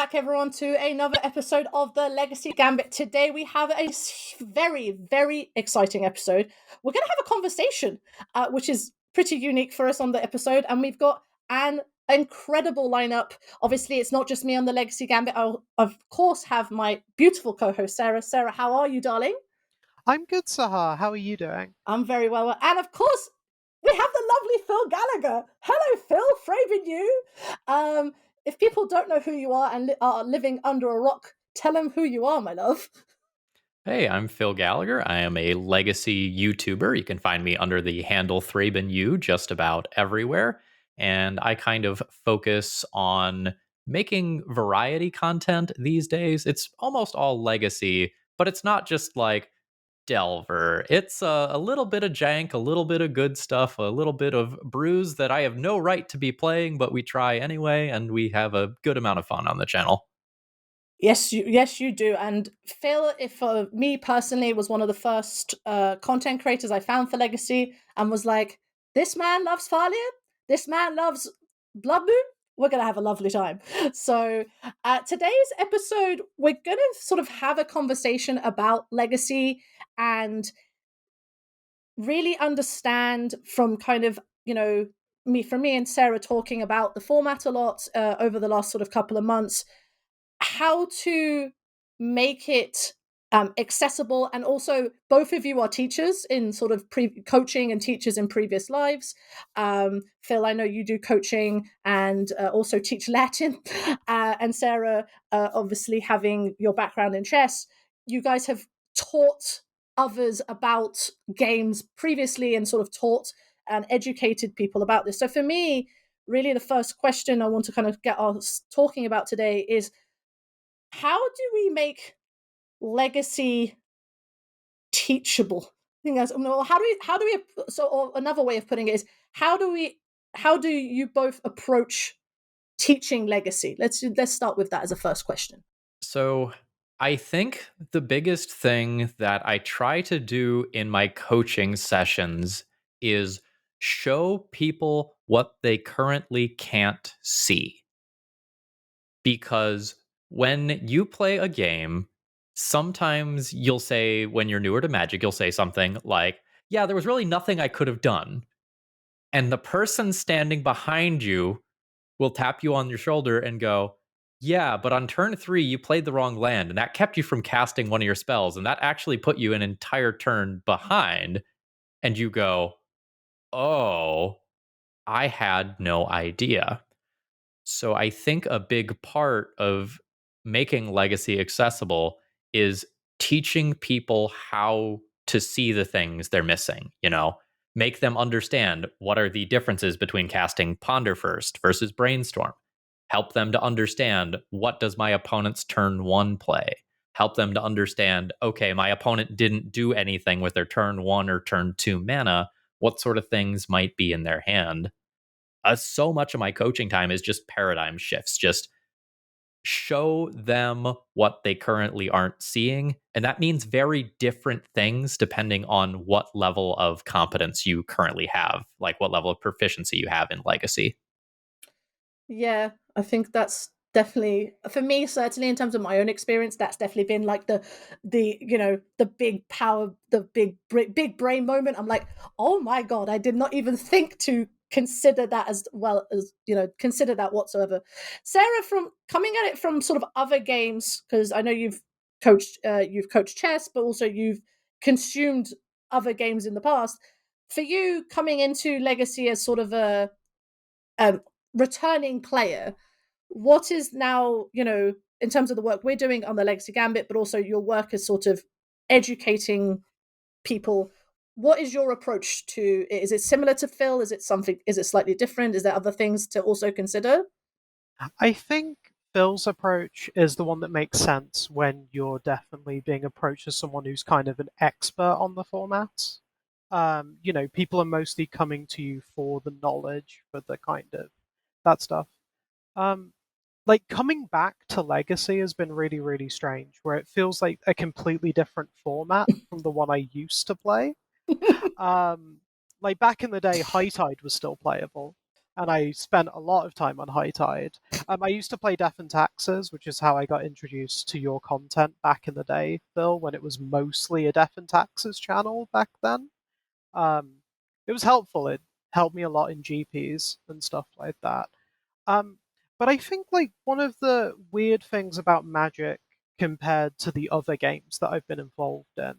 back, everyone, to another episode of the Legacy Gambit. Today, we have a very, very exciting episode. We're going to have a conversation, which is pretty unique for us on the episode, and we've got an incredible lineup. Obviously, it's not just me on the Legacy Gambit. I'll, of course, have my beautiful co-host, Sarah. Sarah, how are you, darling? I'm good, Sahar. How are you doing? I'm very well. And, of course, we have the lovely Phil Gallagher. Hello, Phil. Fraving you. If people don't know who you are and are living under a rock, tell them who you are, my love. Hey, I'm Phil Gallagher. I am a legacy YouTuber. You can find me under the handle ThrabenU just about everywhere. And I kind of focus on making variety content these days. It's almost all legacy, but it's not just like Delver. It's a little bit of jank, a little bit of good stuff, a little bit of brews that I have no right to be playing, but we try anyway, and we have a good amount of fun on the channel. Yes, you do. And Phil, if me personally, was one of the first content creators I found for Legacy, and was like, this man loves Thalia, this man loves Blood Moon. We're gonna have a lovely time. So, today's episode, we're gonna sort of have a conversation about Legacy and really understand from kind of me and Sarah talking about the format a lot over the last sort of couple of months, how to make it accessible. And also, both of you are teachers in sort of coaching and teachers in previous lives. Phil, I know you do coaching and also teach Latin. And Sarah, obviously having your background in chess, you guys have taught others about games previously and sort of taught and educated people about this. So for me, really the first question I want to kind of get us talking about today is, how do we make legacy teachable? I think that's, well, how do we so, or another way of putting it is, how do you both approach teaching legacy? Let's start with that as a first question. So, I think the biggest thing that I try to do in my coaching sessions is show people what they currently can't see. Because when you play a game, sometimes you'll say, when you're newer to Magic, you'll say something like, yeah, there was really nothing I could have done. And the person standing behind you will tap you on your shoulder and go, yeah, but on turn 3, you played the wrong land, and that kept you from casting one of your spells, and that actually put you an entire turn behind. And you go, oh, I had no idea. So I think a big part of making legacy accessible is teaching people how to see the things they're missing, make them understand what are the differences between casting Ponder First versus Brainstorm. Help them to understand, what does my opponent's turn 1 play? Help them to understand, okay, my opponent didn't do anything with their turn 1 or turn 2 mana. What sort of things might be in their hand? So much of my coaching time is just paradigm shifts, just show them what they currently aren't seeing. And that means very different things depending on what level of competence you currently have, like what level of proficiency you have in Legacy. Yeah, I think that's definitely, for me, certainly in terms of my own experience, that's definitely been like the big power, the big brain moment. I'm like, oh my god, I did not even think to consider that as well as consider that whatsoever. Sarah, from coming at it from sort of other games, because I know you've coached chess, but also you've consumed other games in the past. For you, coming into Legacy as sort of a um, returning player, what is now, in terms of the work we're doing on the Legacy Gambit, but also your work as sort of educating people, what is your approach to it? Is it similar to Phil? Is it slightly different? Is there other things to also consider? I think Phil's approach is the one that makes sense when you're definitely being approached as someone who's kind of an expert on the format. People are mostly coming to you for the knowledge, for the kind of that stuff. Like coming back to Legacy has been really, really strange, where it feels like a completely different format from the one I used to play. Like back in the day, High Tide was still playable. and I spent a lot of time on High Tide. I used to play Death and Taxes, which is how I got introduced to your content back in the day, Phil, when it was mostly a Death and Taxes channel back then. Um, it was helpful. It helped me a lot in GPs and stuff like that. Um, but I think like one of the weird things about Magic compared to the other games that I've been involved in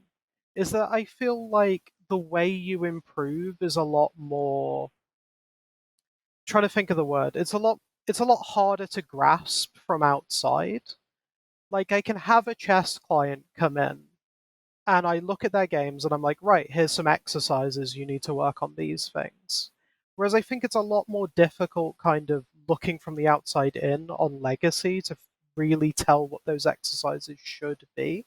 is that I feel like the way you improve is a lot more, trying to think of the word. It's a lot harder to grasp from outside. Like I can have a chess client come in and I look at their games and I'm like, right, here's some exercises you need to work on these things. Whereas I think it's a lot more difficult kind of looking from the outside in on Legacy to really tell what those exercises should be.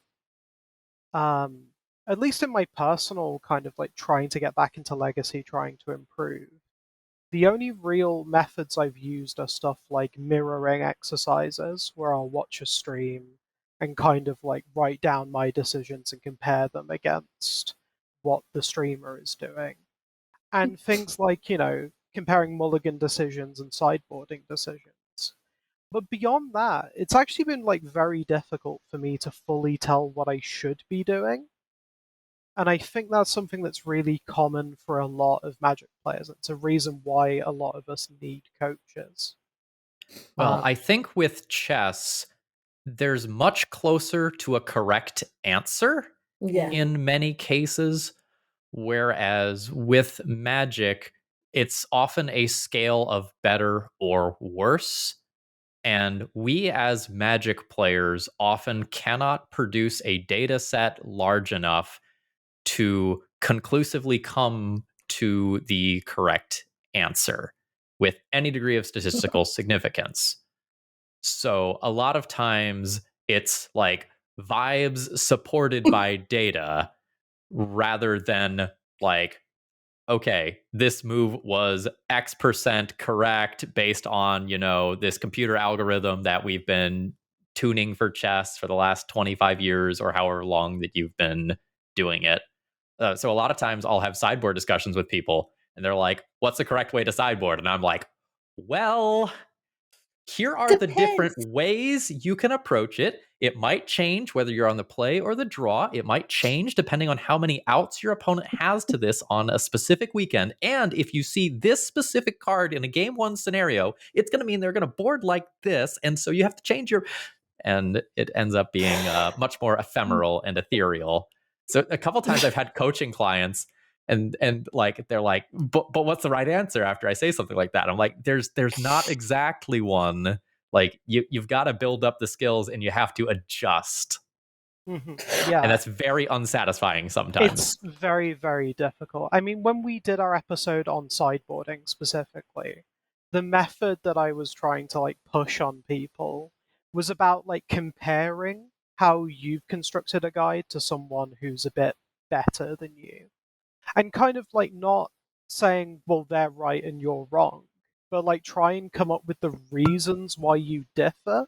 Um, at least in my personal kind of like trying to get back into Legacy, trying to improve. The only real methods I've used are stuff like mirroring exercises, where I'll watch a stream and kind of like write down my decisions and compare them against what the streamer is doing. And things like, comparing mulligan decisions and sideboarding decisions. But beyond that, it's actually been like very difficult for me to fully tell what I should be doing. And I think that's something that's really common for a lot of Magic players. It's a reason why a lot of us need coaches. Well, Um, I think with chess, there's much closer to a correct answer Yeah. in many cases, whereas with Magic, it's often a scale of better or worse. And we as Magic players often cannot produce a data set large enough to conclusively come to the correct answer with any degree of statistical significance. So a lot of times it's like vibes supported by data rather than like, okay, this move was X% correct based on, this computer algorithm that we've been tuning for chess for the last 25 years or however long that you've been doing it. So a lot of times I'll have sideboard discussions with people and they're like, what's the correct way to sideboard? And I'm like, well, here are the different Depends. ways you can approach it. It might change whether you're on the play or the draw. It might change depending on how many outs your opponent has to this on a specific weekend. And if you see this specific card in a game one scenario, it's going to mean they're going to board like this. And so you have to change your. And it ends up being much more ephemeral and ethereal. So a couple times I've had coaching clients and like they're like, but what's the right answer after I say something like that? I'm like, there's not exactly one. Like you've got to build up the skills and you have to adjust. yeah, And that's very unsatisfying sometimes. it's very, very difficult. I mean, when we did our episode on sideboarding specifically, the method that I was trying to like push on people was about like comparing how you've constructed a guide to someone who's a bit better than you. And kind of like not saying, well, they're right and you're wrong, but like try and come up with the reasons why you differ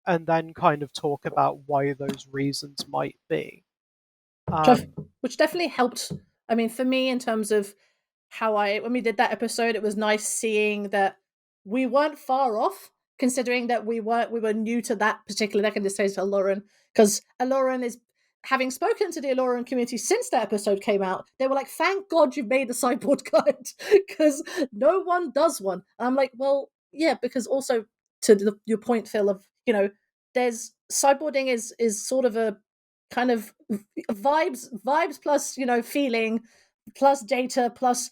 and then kind of talk about why those reasons might be. Which definitely helped. I mean, for me, in terms of when we did that episode, it was nice seeing that we weren't far off, considering that we were new to that particular deck, in this case, Aloran, because Aloran is, having spoken to the Aloran community since that episode came out, they were like, thank God you've made the sideboard guide, because no one does one. And I'm like, well, yeah, because also to your point, Phil, of, there's sideboarding is sort of a kind of vibes plus, feeling plus data plus,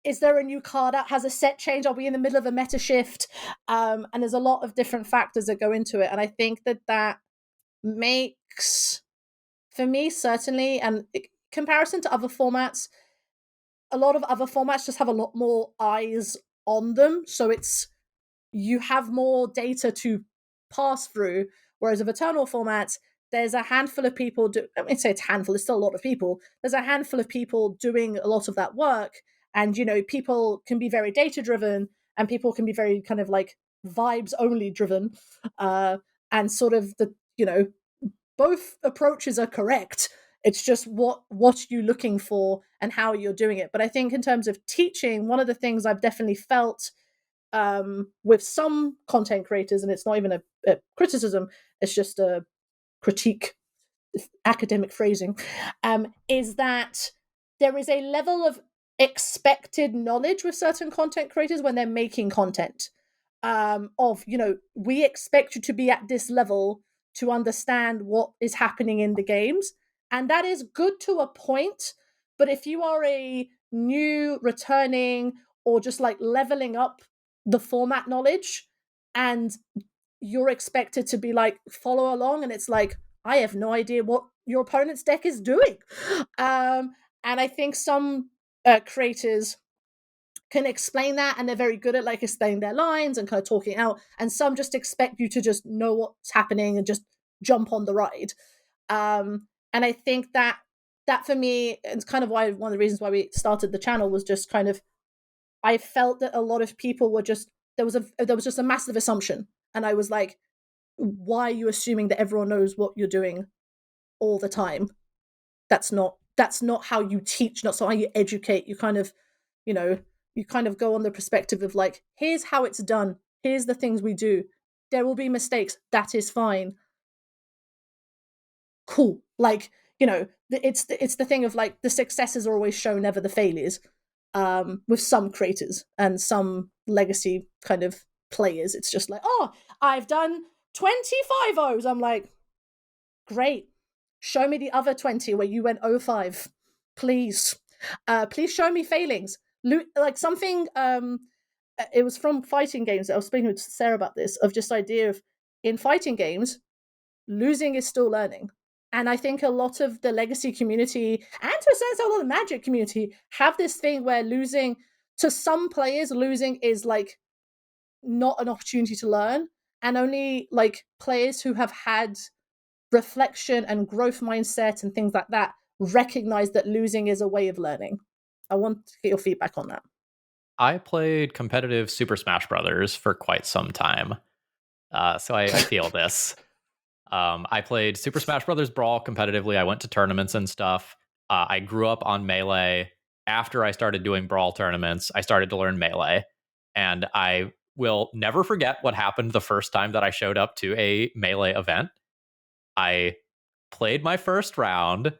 is there a new card out? Has a set change? Are we in the middle of a meta shift? And there's a lot of different factors that go into it. And I think that makes, for me, certainly, and comparison to other formats, a lot of other formats just have a lot more eyes on them. So you have more data to pass through. Whereas with Eternal formats, there's a handful of people I mean, say it's a handful, it's still a lot of people. There's a handful of people doing a lot of that work. And, people can be very data driven and people can be very kind of like vibes only driven. And sort of both approaches are correct. It's just what you're looking for and how you're doing it. But I think in terms of teaching, one of the things I've definitely felt with some content creators, and it's not even a criticism, it's just a critique, academic phrasing, is that there is a level of expected knowledge with certain content creators when they're making content. Of, we expect you to be at this level to understand what is happening in the games. And that is good to a point. But if you are a new, returning, or just like leveling up the format knowledge, and you're expected to be like, follow along, and it's like, I have no idea what your opponent's deck is doing. And I think some creators can explain that, and they're very good at like explaining their lines and kind of talking out, and some just expect you to just know what's happening and just jump on the ride. And I think that for me, it's kind of why one of the reasons why we started the channel was just kind of, I felt that a lot of people were just, there was just a massive assumption, and I was like, why are you assuming that everyone knows what you're doing all the time? That's not how you teach, not how you educate. You kind of, you kind of go on the perspective of like, here's how it's done, here's the things we do, there will be mistakes, that is fine, cool. Like, it's the thing of like, the successes are always shown, never the failures. With some creators and some legacy kind of players, it's just like, oh, I've done 25 O's. I'm like, great, show me the other 20 where you went 05, please. Please show me failings. Like something, it was from fighting games. I was speaking with Sarah about this, of just idea of, in fighting games, losing is still learning. And I think a lot of the legacy community, and to a sense, a lot of the Magic community, have this thing where losing, to some players, losing is like not an opportunity to learn, and only like players who have had reflection and growth mindset and things like that recognize that losing is a way of learning. I want to get your feedback on that. I played competitive Super Smash Brothers for quite some time, so I feel this. I played Super Smash Brothers Brawl competitively. I went to tournaments and stuff. I grew up on Melee. After I started doing Brawl tournaments, I started to learn Melee. And I will never forget what happened the first time that I showed up to a Melee event. I played my first round,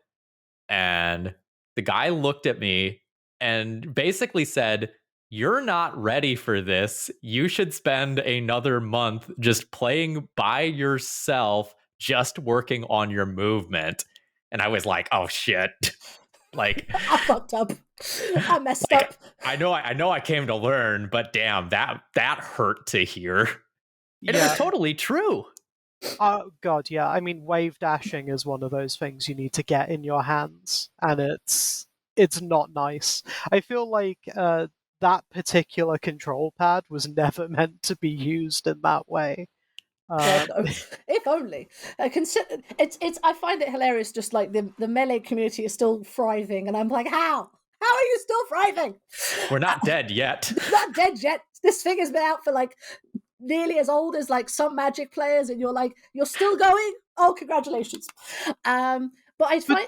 and the guy looked at me and basically said, "You're not ready for this. You should spend another month just playing by yourself, just working on your movement." And I was like, oh shit. Like, I fucked up. I messed like, up. I know I came to learn, but damn, that hurt to hear. And it was totally true. Oh god, yeah. I mean, wave dashing is one of those things you need to get in your hands, and it's not nice. I feel like that particular control pad was never meant to be used in that way. God, no. If only. It's. I find it hilarious. Just like the Melee community is still thriving, and I'm like, how? How are you still thriving? We're not dead yet. Not dead yet. This thing has been out for like nearly as old as like some Magic players, and you're like, you're still going? Oh, congratulations. But I find,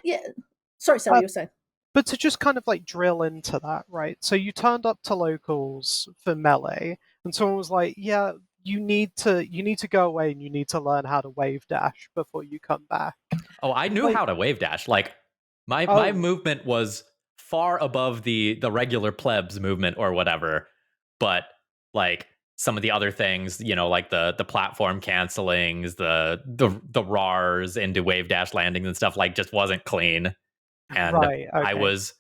sorry, Sarah, you were saying. But to just kind of like drill into that, right? So you turned up to locals for Melee, and someone was like, yeah, you need to go away and you need to learn how to wave dash before you come back. Oh, I knew how to wave dash. Like my movement was far above the regular plebs movement or whatever. But like some of the other things, like the platform cancelings, the RARs into wave dash landings and stuff, like, just wasn't clean. And right, okay. I was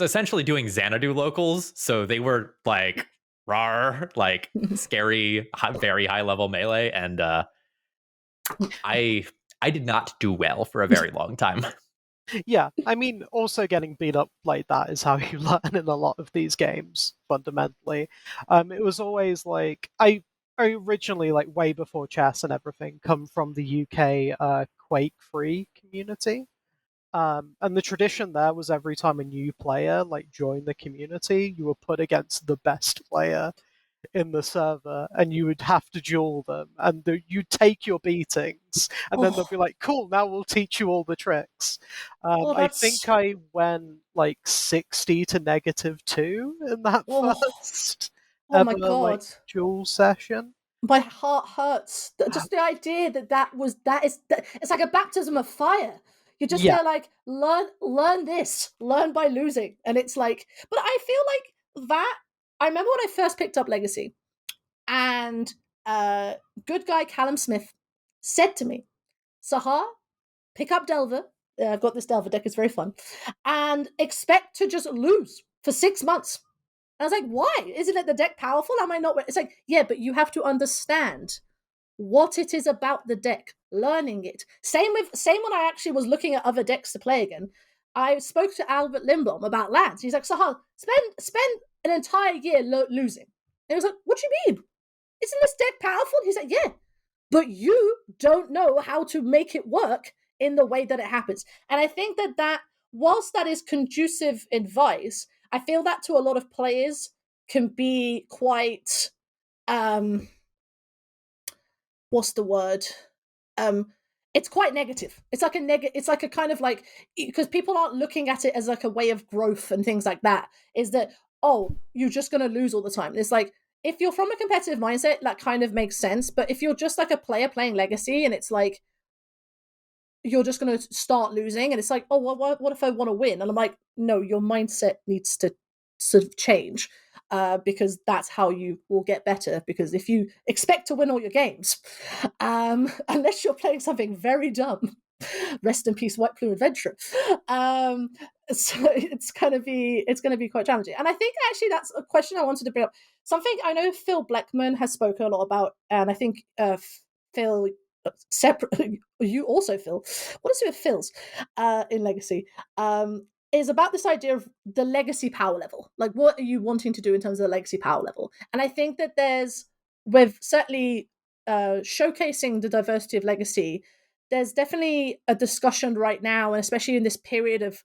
essentially doing Xanadu locals, so they were like RAR, like scary, very high level Melee, and I did not do well for a very long time. Yeah, I mean, also getting beat up like that is how you learn in a lot of these games, fundamentally. It was always like, I originally, like way before chess and everything, come from the UK Quake-free community. And the tradition there was every time a new player like joined the community, you were put against the best player in the server, and you would have to duel them, and you'd take your beatings, and then they'll be like, cool, now we'll teach you all the tricks. I think I went like 60 to -2 in that first. Oh my ever like god. duel session? My heart hurts. Just the idea it's like a baptism of fire. You're just Yeah. there like learn this, learn by losing. And it's like, but I feel like that I remember when I first picked up Legacy and good guy Callum Smith said to me, Sahar, pick up Delver. I've got this Delver deck, it's very fun. And expect to just lose for 6 months. And I was like, why? Isn't it the deck powerful? Am I not? It's like, yeah, but you have to understand what it is about the deck, learning it. Same when I actually was looking at other decks to play again. I spoke to Albert Lindblom about lands. He's like, Sahar, spend an entire year losing. And he was like, what do you mean? Isn't this deck powerful? He's like, yeah, but you don't know how to make it work in the way that it happens. And I think that whilst that is conducive advice, I feel that to a lot of players can be quite what's the word? It's quite negative. It's like it's like a kind of like, because people aren't looking at it as like a way of growth and things like that. Is that, oh, you're just gonna lose all the time. And it's like, if you're from a competitive mindset, that kind of makes sense. But if you're just like a player playing Legacy and it's like you're just going to start losing, and it's like, oh, well, what if I want to win? And I'm like, no, your mindset needs to sort of change, because that's how you will get better. Because if you expect to win all your games, unless you're playing something very dumb, rest in peace, White Plume Adventure. So it's going to be quite challenging. And I think actually that's a question I wanted to bring up. Something I know Phil Blackman has spoken a lot about, and I think Phil separate you also Phil, what is it with Phil's in Legacy, is about this idea of the legacy power level. Like, what are you wanting to do in terms of the legacy power level? And I think that with certainly showcasing the diversity of Legacy, there's definitely a discussion right now, and especially in this period of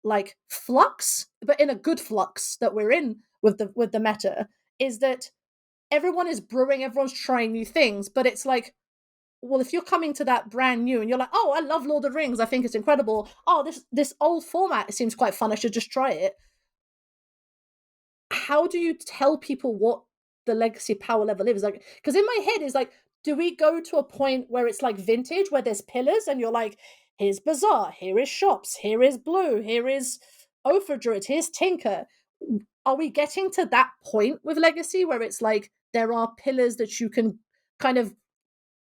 like flux, but in a good flux that we're in with the meta, is that everyone is brewing, everyone's trying new things, but it's like, well, if you're coming to that brand new and you're like, oh, I love Lord of the Rings, I think it's incredible. Oh, this old format, it seems quite fun, I should just try it. How do you tell people what the legacy power level is? Like, because in my head is like, do we go to a point where it's like vintage, where there's pillars and you're like, here's Bazaar, here is Shops, here is Blue, here is Ophir Druid, here's Tinker. Are we getting to that point with Legacy where it's like there are pillars that you can kind of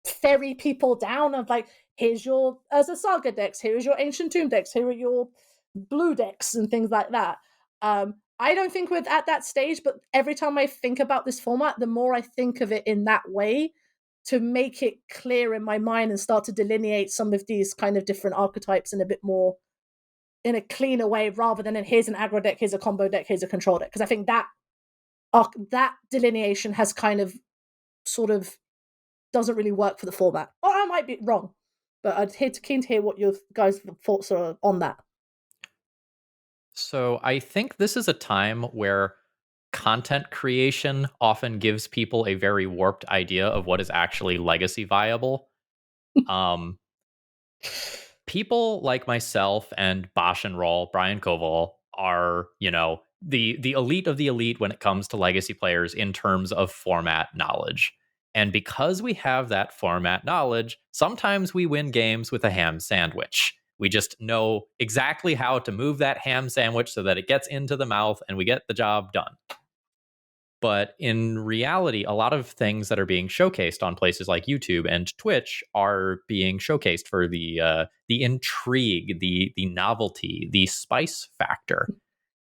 ferry people down of like, here's your Saga decks, here is your Ancient Tomb decks, here are your blue decks and things like that. I don't think we're at that stage, but every time I think about this format, the more I think of it in that way to make it clear in my mind and start to delineate some of these kind of different archetypes in a bit more, in a cleaner way, rather than here's an aggro deck, here's a combo deck, here's a control deck. Because I think that delineation has kind of sort of doesn't really work for the format. Or I might be wrong, but I'd keen to hear what your guys' thoughts are on that. So I think this is a time where content creation often gives people a very warped idea of what is actually legacy viable. People like myself and Bosch and Roll, Brian Koval, are, the elite of the elite when it comes to legacy players in terms of format knowledge. And because we have that format knowledge, sometimes we win games with a ham sandwich. We just know exactly how to move that ham sandwich so that it gets into the mouth and we get the job done. But in reality, a lot of things that are being showcased on places like YouTube and Twitch are being showcased for the intrigue, the novelty, the spice factor.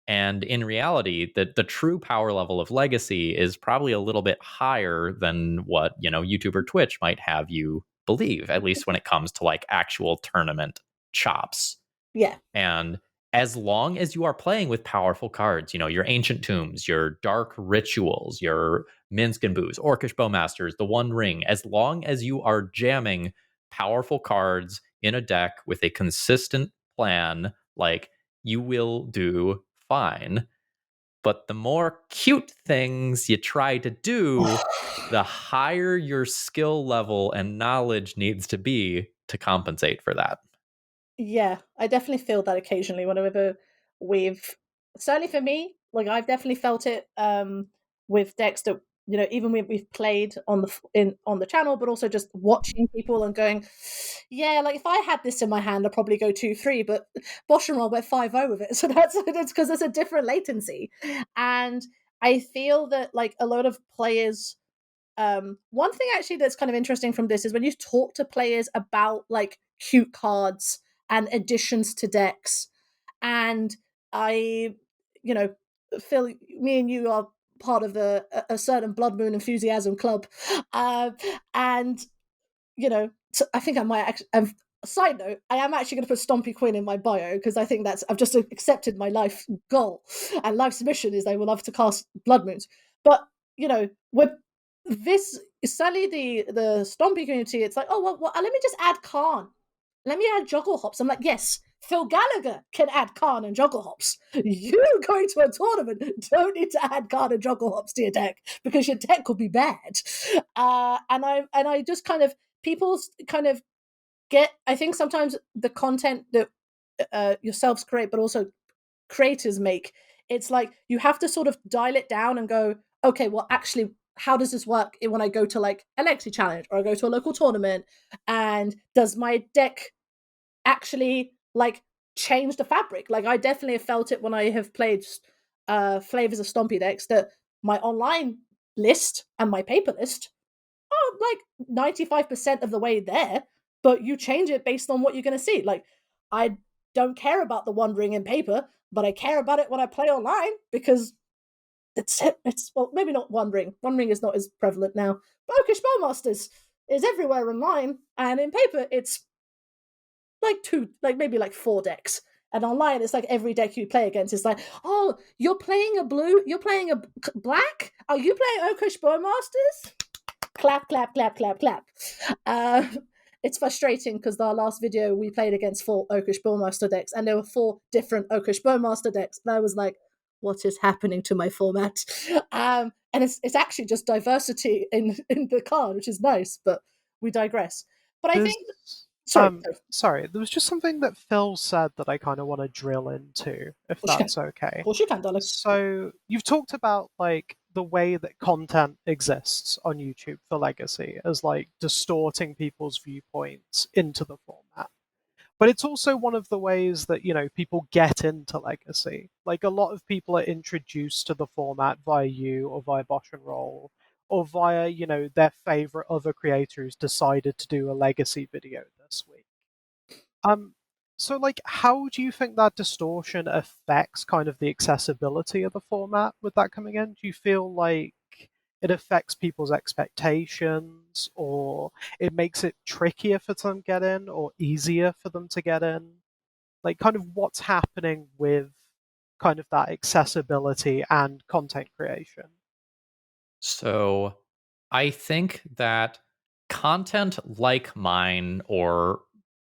And in reality, the true power level of Legacy is probably a little bit higher than what, YouTube or Twitch might have you believe, at least when it comes to like actual tournament chops. Yeah. And as long as you are playing with powerful cards, your Ancient Tombs, your Dark Rituals, your Minsc and Boo's, Orcish Bowmasters, the One Ring, as long as you are jamming powerful cards in a deck with a consistent plan, like, you will do fine. But the more cute things you try to do, the higher your skill level and knowledge needs to be to compensate for that. Yeah, I definitely feel that occasionally whenever we've, certainly for me, like I've definitely felt it with decks that, you know, even we've played on the channel, but also just watching people and going, yeah, like if I had this in my hand, I'd probably go 2-3, but Bosch and Roll went 5-0 with it. So it's because there's a different latency. And I feel that like a lot of players, one thing actually that's kind of interesting from this is when you talk to players about like cute cards and additions to decks, and I, you know, Phil, me and you are part of a certain Blood Moon enthusiasm club, and you know, so I think I might actually. Side note, I am actually going to put Stompy Quinn in my bio because I think I've just accepted my life goal, and life's mission is I would love to cast Blood Moons. But you know, with this, certainly the Stompy community, it's like, oh well, let me just add Khan. Let me add Juggle Hops. I'm like, yes, Phil Gallagher can add Khan and Juggle Hops. You going to a tournament don't need to add Khan and Juggle Hops to your deck because your deck could be bad. And I just kind of, people kind of get, I think sometimes the content that yourselves create, but also creators make, it's like you have to sort of dial it down and go, okay, well, actually, how does this work when I go to like a Lexi Challenge or I go to a local tournament? And does my deck actually like change the fabric? Like I definitely have felt it when I have played flavors of Stompy decks that my online list and my paper list are like 95% of the way there, but you change it based on what you're going to see. Like I don't care about the One Ring in paper, but I care about it when I play online because it's well, maybe not One Ring. One Ring is not as prevalent now. But Oakish Bowmasters is everywhere online, and in paper it's like maybe like 4 decks. And online, it's like every deck you play against is like, oh, you're playing a blue, you're playing a black? Are you playing Oakish Bowmasters? Clap, clap, clap, clap, clap. It's frustrating because our last video we played against 4 Oakish Bowmaster decks, and there were 4 different Oakish Bowmaster decks. And I was like, what is happening to my format? And it's actually just diversity in the card, which is nice, but we digress. But I think... Sorry, there was just something that Phil said that I kind of want to drill into, if that's okay. Of course you can, darling. So you've talked about like the way that content exists on YouTube for Legacy as like distorting people's viewpoints into the format. But it's also one of the ways that, you know, people get into Legacy. Like a lot of people are introduced to the format via you or via Bosch and Roll or via, you know, their favorite other creators decided to do a Legacy video this week. So like how do you think that distortion affects kind of the accessibility of the format with that coming in? Do you feel like it affects people's expectations, or it makes it trickier for them to get in or easier for them to get in? Like kind of what's happening with kind of that accessibility and content creation? So I think that content like mine or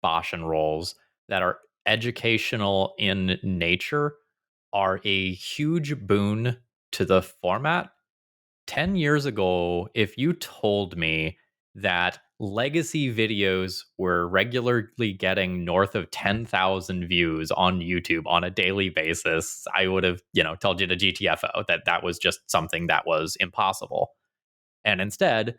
Bosch and Rolls that are educational in nature are a huge boon to the format. 10 years ago, if you told me that legacy videos were regularly getting north of 10,000 views on YouTube on a daily basis, I would have, told you to GTFO that was just something that was impossible. And instead,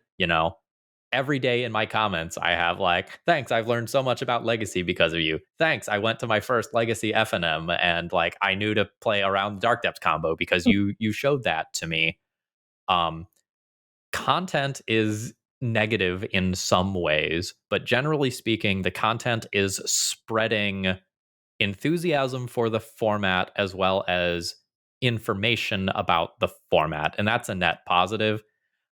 every day in my comments, I have like, thanks, I've learned so much about Legacy because of you. Thanks, I went to my first Legacy FNM and like I knew to play around the Dark Depths combo because you showed that to me. Content is negative in some ways, but generally speaking, the content is spreading enthusiasm for the format as well as information about the format. And that's a net positive.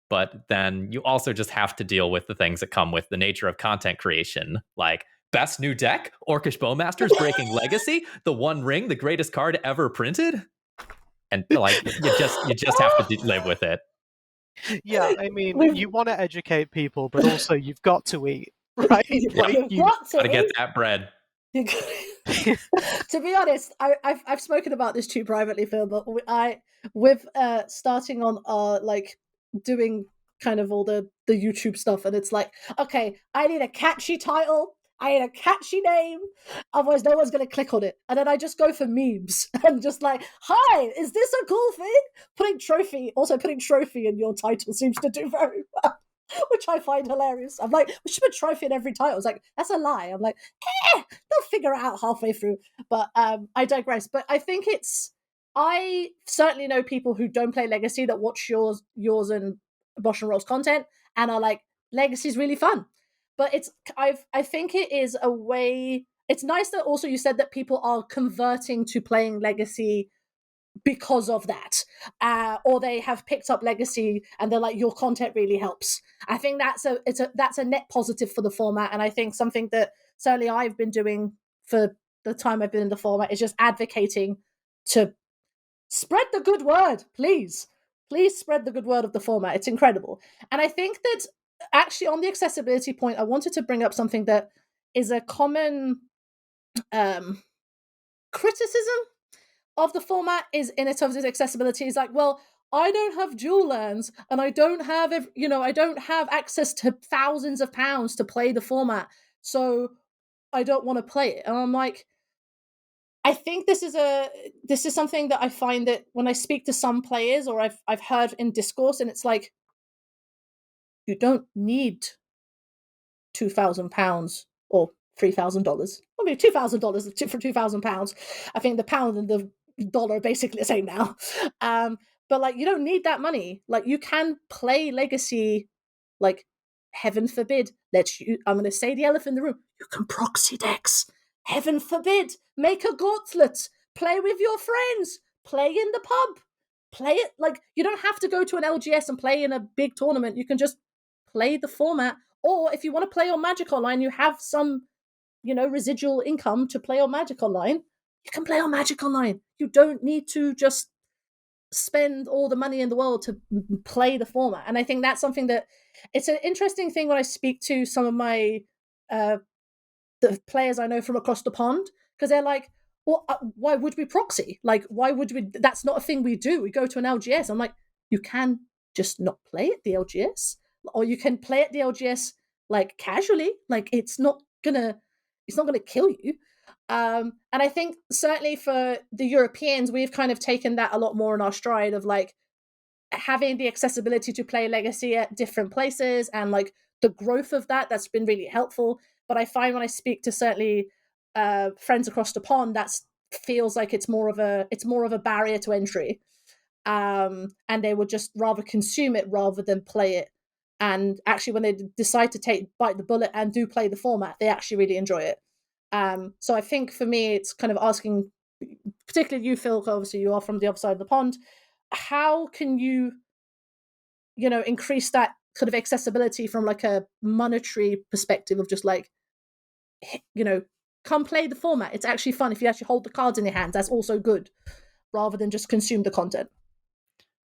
But then you also just have to deal with the things that come with the nature of content creation, like best new deck, Orcish Bowmasters breaking Legacy, the One Ring, the greatest card ever printed. And like you just have to live with it. Yeah, I mean, you want to educate people, but also you've got to eat, right? Like, you got to get that bread. To be honest, I've spoken about this too privately, Phil, but with starting on like doing kind of all the YouTube stuff, and it's like, okay, I need a catchy title, I need a catchy name, otherwise no one's going to click on it. And then I just go for memes and just like, hi, is this a cool thing? Putting trophy in your title seems to do very well, which I find hilarious. I'm like, we should put trophy in every title. It's like, that's a lie. I'm like, they'll figure it out halfway through. But I digress. But I think I certainly know people who don't play Legacy that watch yours and Bosch and Roll's content and are like, Legacy's really fun. But I think it is a way. It's nice that also you said that people are converting to playing Legacy because of that, or they have picked up Legacy and they're like, your content really helps. I think that's a net positive for the format, and I think something that certainly I've been doing for the time I've been in the format is just advocating to spread the good word, please spread the good word of the format. It's incredible. And I think that actually on the accessibility point, I wanted to bring up something that is a common criticism of the format is in terms of accessibility. Is like, well, I don't have dual lands and I don't have access to thousands of pounds to play the format, so I don't want to play it. And I'm like, I think this is something that I find that when I speak to some players or I've heard in discourse, and it's like, you don't need £2,000 or $3,000. I mean, $2,000 for £2,000. I think the pound and the dollar are basically the same now. But like, you don't need that money. Like, you can play Legacy. Like, heaven forbid, I'm going to say the elephant in the room. You can proxy decks. Heaven forbid, make a gauntlet. Play with your friends. Play in the pub. Play it. Like, you don't have to go to an LGS and play in a big tournament. You can just play the format. Or if you want to play on Magic Online, you have some, residual income to play on Magic Online. You can play on Magic Online. You don't need to just spend all the money in the world to play the format. And I think that's something that it's an interesting thing when I speak to some of my the players I know from across the pond, because they're like, well, why would we proxy? Like, why would we? That's not a thing we do. We go to an LGS. I'm like, you can just not play at the LGS, or you can play at the LGS like casually. Like, it's not gonna kill you. And I think certainly for the Europeans, we've kind of taken that a lot more in our stride of like having the accessibility to play Legacy at different places and like the growth of that's been really helpful. But I find when I speak to certainly friends across the pond, that feels like it's more of a barrier to entry, and they would just rather consume it rather than play it. And actually, when they decide to bite the bullet and do play the format, they actually really enjoy it. So I think for me, it's kind of asking, particularly you, Phil, obviously you are from the other side of the pond, how can you increase that kind of accessibility from like a monetary perspective of just like, come play the format. It's actually fun. If you actually hold the cards in your hands, that's also good, rather than just consume the content.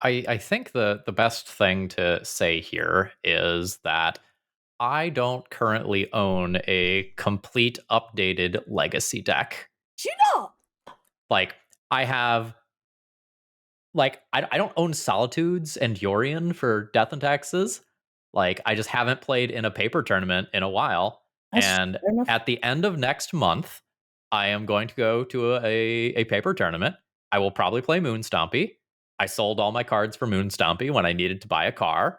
I think the best thing to say here is that I don't currently own a complete updated Legacy deck. Do you not? Like, I have, like, I don't own Solitudes and Yorion for Death and Taxes. Like, I just haven't played in a paper tournament in a while. And at the end of next month, I am going to go to a paper tournament. I will probably play Moonstompy. I sold all my cards for Moonstompy when I needed to buy a car.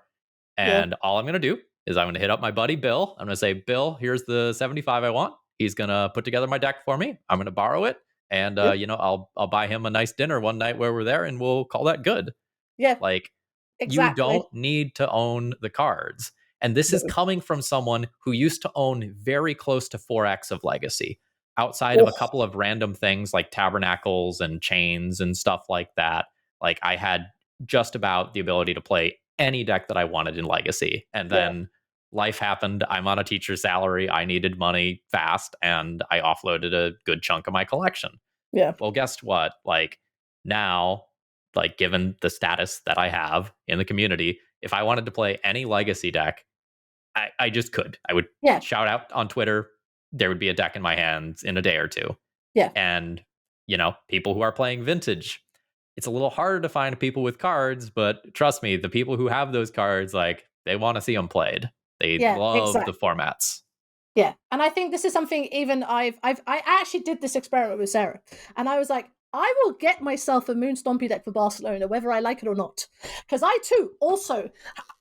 And all I'm going to do is I'm going to hit up my buddy Bill. I'm going to say, Bill, here's the 75 I want. He's going to put together my deck for me. I'm going to borrow it. And, I'll buy him a nice dinner one night where we're there and we'll call that good. Yeah. Like, exactly. You don't need to own the cards. And this is coming from someone who used to own very close to 4x of Legacy, outside of a couple of random things like Tabernacles and Chains and stuff like that. Like, I had just about the ability to play any deck that I wanted in Legacy. And then life happened. I'm on a teacher's salary. I needed money fast, and I offloaded a good chunk of my collection. Yeah. Well, guess what? Like, now, like, given the status that I have in the community, if I wanted to play any Legacy deck, I just could. I would shout out on Twitter. There would be a deck in my hands in a day or two. Yeah. And, people who are playing Vintage, it's a little harder to find people with cards, but trust me, the people who have those cards, like, they want to see them played. They love the formats. Yeah, and I think this is something even I actually did this experiment with Sarah, and I was like, I will get myself a Moon Stompy deck for Barcelona, whether I like it or not, because I too also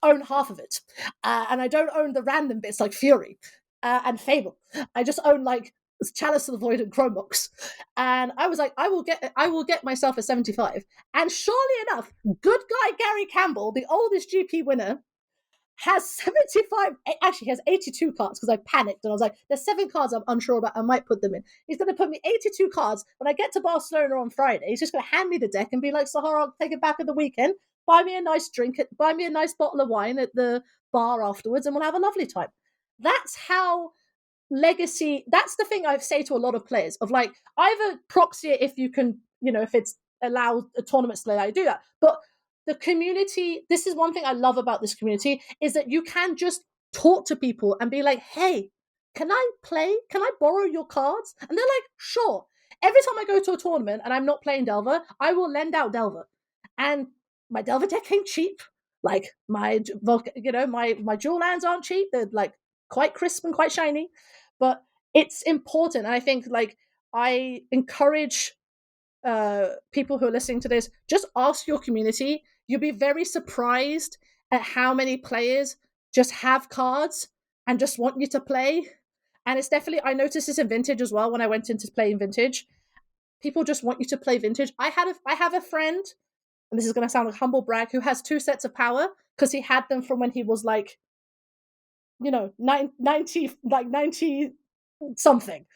own half of it, and I don't own the random bits like Fury and Fable. I just own like Chalice of the Void and Chromox, and I was like, I will get myself a 75, and surely enough, good guy Gary Campbell, the oldest GP winner, has 75, actually has 82 cards because I panicked and I was like, there's 7 cards I'm unsure about, I might put them in. He's going to put me 82 cards. When I get to Barcelona on Friday, he's just going to hand me the deck and be like, Sahara, I'll take it back at the weekend, buy me a nice drink, buy me a nice bottle of wine at the bar afterwards, and we'll have a lovely time. That's how Legacy, that's the thing I say to a lot of players, of like, either proxy it if you can, if it's allowed, a tournament to allow you to do that, but the community, this is one thing I love about this community, is that you can just talk to people and be like, hey, can I play? Can I borrow your cards? And they're like, sure. Every time I go to a tournament and I'm not playing Delver, I will lend out Delver. And my Delver deck ain't cheap. Like my jewel lands aren't cheap. They're like quite crisp and quite shiny. But it's important. And I think like I encourage people who are listening to this, just ask your community. You'll be very surprised at how many players just have cards and just want you to play. And it's definitely, I noticed this in Vintage as well when I went into playing Vintage. People just want you to play Vintage. I have a friend, and this is going to sound like humble brag, who has 2 sets of power because he had them from when he was like, 90 something.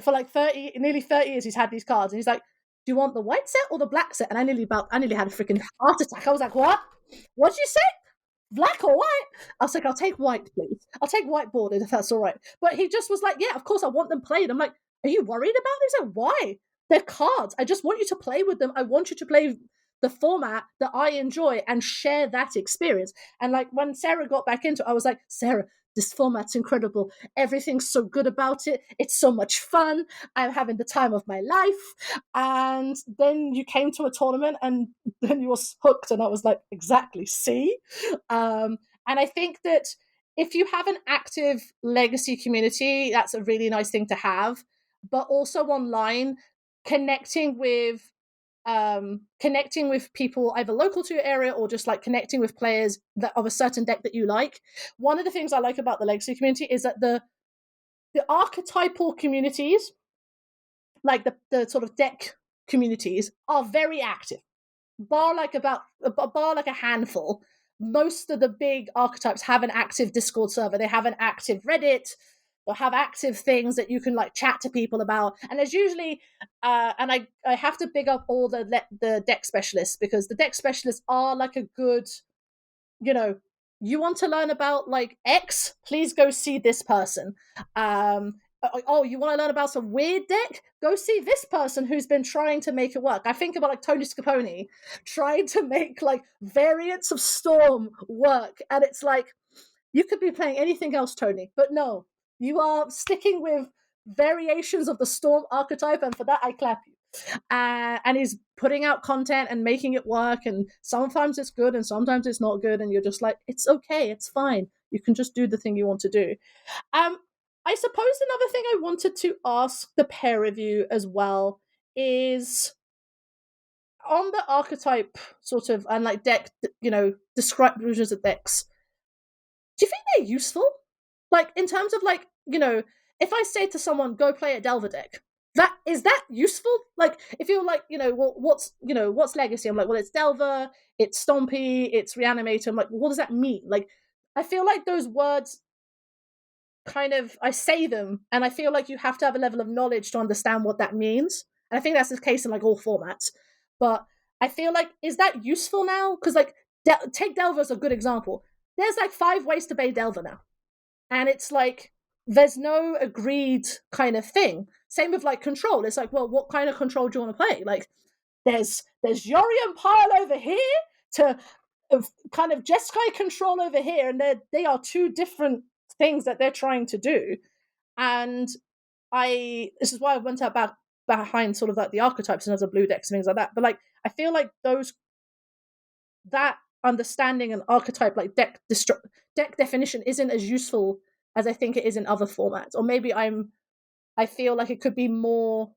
For like nearly 30 years he's had these cards, and he's like, do you want the white set or the black set? And I nearly had a freaking heart attack. I was like, what? What'd you say? Black or white? I was like, I'll take white, please. I'll take white bordered if that's all right. But he just was like, yeah, of course I want them played. I'm like, are you worried about this? He's like, why? They're cards. I just want you to play with them. I want you to play the format that I enjoy and share that experience. And like when Sarah got back into it, I was like, Sarah, this format's incredible. Everything's so good about it. It's so much fun. I'm having the time of my life. And then you came to a tournament and then you were hooked. And I was like, exactly, see? And I think that if you have an active Legacy community, that's a really nice thing to have. But also online, connecting with people either local to your area or just like connecting with players that of a certain deck that you like. One of the things I like about the Legacy community is that the archetypal communities, like the sort of deck communities, are very active. Bar like a handful, most of the big archetypes have an active Discord server. They have an active Reddit, or have active things that you can like chat to people about. And there's usually and I have to big up all the deck specialists, because the deck specialists are like a good, you want to learn about like X, please go see this person. Oh, you want to learn about some weird deck? Go see this person who's been trying to make it work. I think about like Tony Scapone trying to make like variants of Storm work, and it's like, you could be playing anything else, Tony, but no, you are sticking with variations of the Storm archetype, and for that I clap you. And he's putting out content and making it work, and sometimes it's good and sometimes it's not good, and you're just like, it's okay, it's fine, you can just do the thing you want to do. I suppose another thing I wanted to ask the pair of you as well is on the archetype sort of, and like deck, describe versions of decks, do you think they're useful? Like, in terms of like, if I say to someone, go play a Delver deck, is that useful? Like, if you're like, well, what's Legacy? I'm like, well, it's Delver, it's Stompy, it's Reanimator. I'm like, well, what does that mean? Like, I feel like those words kind of, I say them, and I feel like you have to have a level of knowledge to understand what that means. And I think that's the case in like all formats. But I feel like, is that useful now? Because like, take Delver as a good example. There's like 5 ways to play Delver now. And it's like, there's no agreed kind of thing. Same with like control. It's like, well, what kind of control do you want to play? Like, there's Yorion Pile over here to kind of Jeskai control over here, and they are 2 different things that they're trying to do. And this is why I went out back behind sort of like the archetypes and other blue decks and things like that. But like, I feel like that understanding an archetype like deck definition isn't as useful as I think it is in other formats. Or maybe I feel like it could be more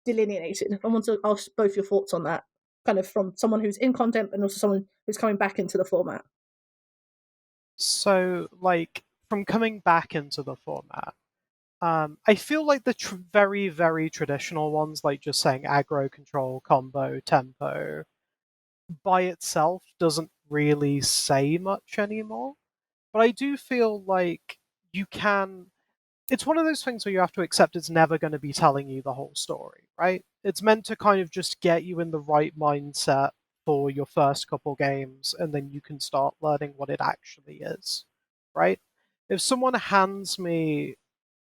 delineated. I want to ask both your thoughts on that, kind of from someone who's in content and also someone who's coming back into the format. So, like, from coming back into the format, I feel like the very, very traditional ones, like just saying aggro, control, combo, tempo, by itself doesn't really say much anymore. But I do feel like you can. It's one of those things where you have to accept it's never going to be telling you the whole story, right? It's meant to kind of just get you in the right mindset for your first couple games, and then you can start learning what it actually is, right? If someone hands me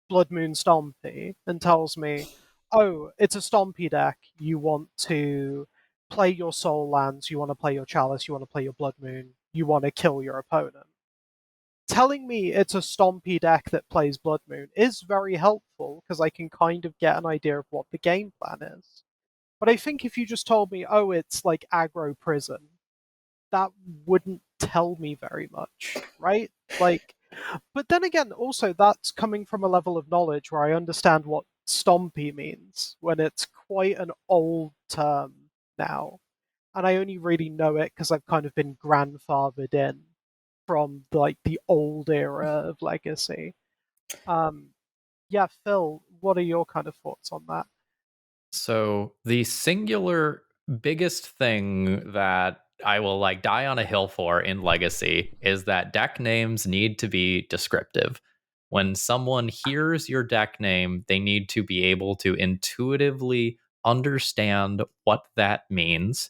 Blood Moon Stompy and tells me, oh, it's a Stompy deck, you want to play your Soul Lands, you want to play your Chalice, you want to play your Blood Moon, you want to kill your opponent. Telling me it's a Stompy deck that plays Blood Moon is very helpful because I can kind of get an idea of what the game plan is. But I think if you just told me, oh, it's like aggro prison, that wouldn't tell me very much, right? Like, but then again, also that's coming from a level of knowledge where I understand what Stompy means when it's quite an old term now. And I only really know it because I've kind of been grandfathered in from like the old era of Legacy. Yeah, Phil, what are your kind of thoughts on that? So the singular biggest thing that I will like die on a hill for in Legacy is that deck names need to be descriptive. When someone hears your deck name, they need to be able to intuitively understand what that means.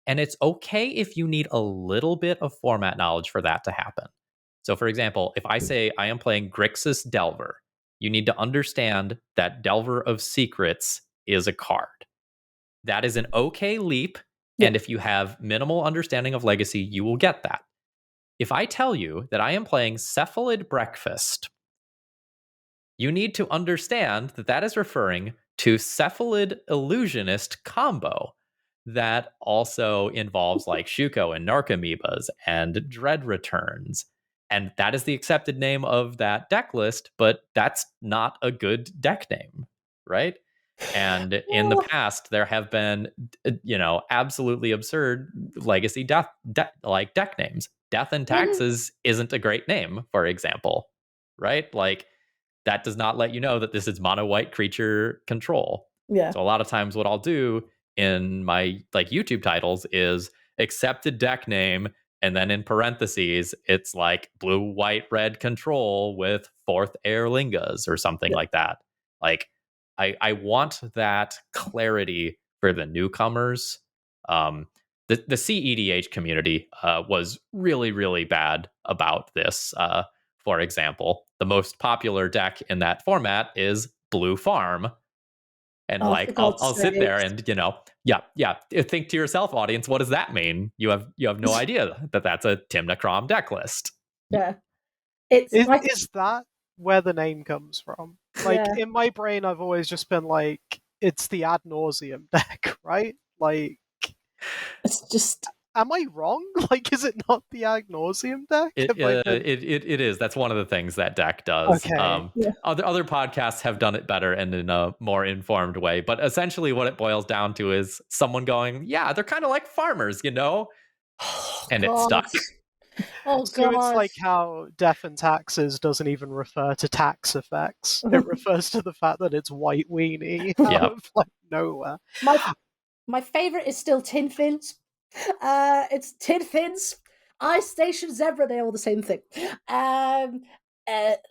And it's okay if you need a little bit of format knowledge for that to happen. So, for example, if I say I am playing Grixis Delver, you need to understand that Delver of Secrets is a card. That is an okay leap. Yeah. And if you have minimal understanding of Legacy, you will get that. If I tell you that I am playing Cephalid Breakfast, you need to understand that that is referring to Cephalid Illusionist combo that also involves like Shuko and Narcomoebas and Dread Returns. And that is the accepted name of that deck list, but that's not a good deck name, right? And in the past, there have been, absolutely absurd legacy deck names. Death and Taxes isn't a great name, for example, right? Like, that does not let you know that this is mono white creature control. Yeah. So a lot of times what I'll do in my like YouTube titles is accepted deck name, and then in parentheses it's like blue, white, red control with fourth Airlingas or something like that. Like I want that clarity for the newcomers. The CEDH community was really, really bad about this. For example, the most popular deck in that format is Blue Farm. And I'll sit there and think to yourself, audience, what does that mean? You have no idea that that's a Tymna Kraum deck list. Yeah, is that where the name comes from? Like in my brain, I've always just been like, it's the Ad Nauseam deck, right? Like, it's just. Am I wrong? Like, is it not the Ad Nauseam deck? It is. That's one of the things that deck does. Okay. Other podcasts have done it better and in a more informed way. But essentially what it boils down to is someone going, yeah, they're kind of like farmers, you know? And it stuck. Oh, so it's like how Death and Taxes doesn't even refer to tax effects. It refers to the fact that it's white weenie out of like nowhere. My favorite is still Tin Fins. It's Tin Fins, Ice Station Zebra. They're all the same thing.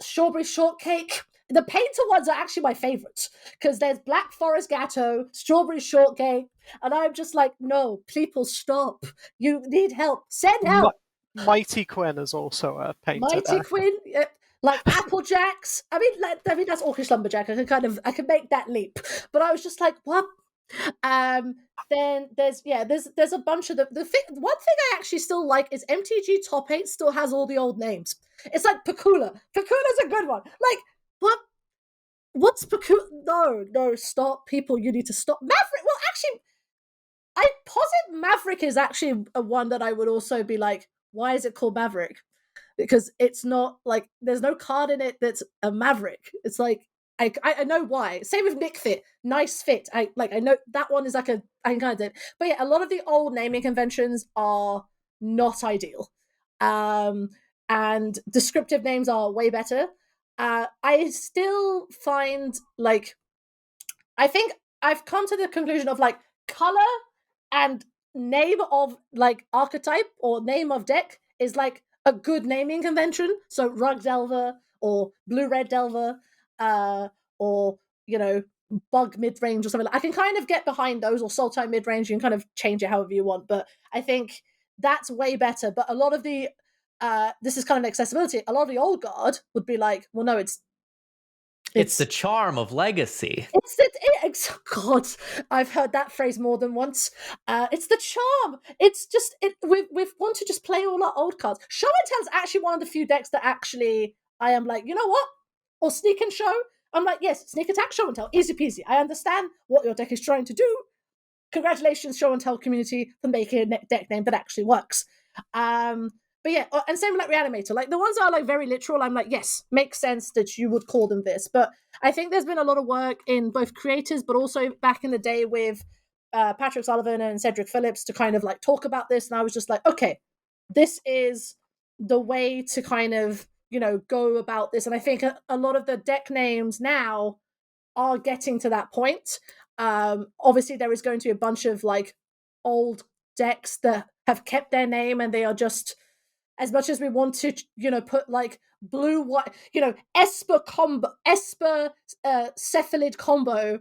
Strawberry Shortcake. The painter ones are actually my favorites because there's Black Forest Gatto, Strawberry Shortcake, and I'm just like, no, people stop. You need help. Send help. Mighty Quinn is also a painter. Mighty Quinn, like Applejacks. I mean, that's Orcish Lumberjack. I can make that leap, but I was just like, what? Then there's a bunch of one thing I actually still like is MTG Top 8 still has all the old names. It's like Pakula. Pakula's a good one. Like, what? What's Pakula? No, stop, people. You need to stop. Maverick. Well, actually, I posit Maverick is actually a one that I would also be like, why is it called Maverick? because it's not like there's no card in it that's a Maverick. It's like I know why. Same with Nick Fit, nice fit. I know that one is like I can kind of do it. But yeah, a lot of the old naming conventions are not ideal, and descriptive names are way better. I still find like I think I've come to the conclusion of like color and name of like archetype or name of deck is like a good naming convention. So Rug Delver or Blue Red Delver, or Bug mid range or something. I can kind of get behind those, or Sultai mid range. You can kind of change it however you want, but I think that's way better. But a lot of the this is kind of accessibility. A lot of the old guard would be like, well, no, it's the charm of Legacy. God, I've heard that phrase more than once. It's the charm. It's just we want to just play all our old cards. Show and Tell is actually one of the few decks that actually I am like, you know what? Or Sneak and Show. I'm like, yes, Sneak Attack, Show and Tell, easy peasy. I understand what your deck is trying to do. Congratulations, Show and Tell community, for making a deck name that actually works. But yeah, and same like Reanimator. Like the ones that are like very literal, I'm like, yes, makes sense that you would call them this. But I think there's been a lot of work in both creators, but also back in the day with Patrick Sullivan and Cedric Phillips to kind of like talk about this. And I was just like, okay, this is the way to kind of, go about this. And I think a lot of the deck names now are getting to that point. Obviously, there is going to be a bunch of like old decks that have kept their name and they are just, as much as we want to, put like blue, white, Esper Cephalid combo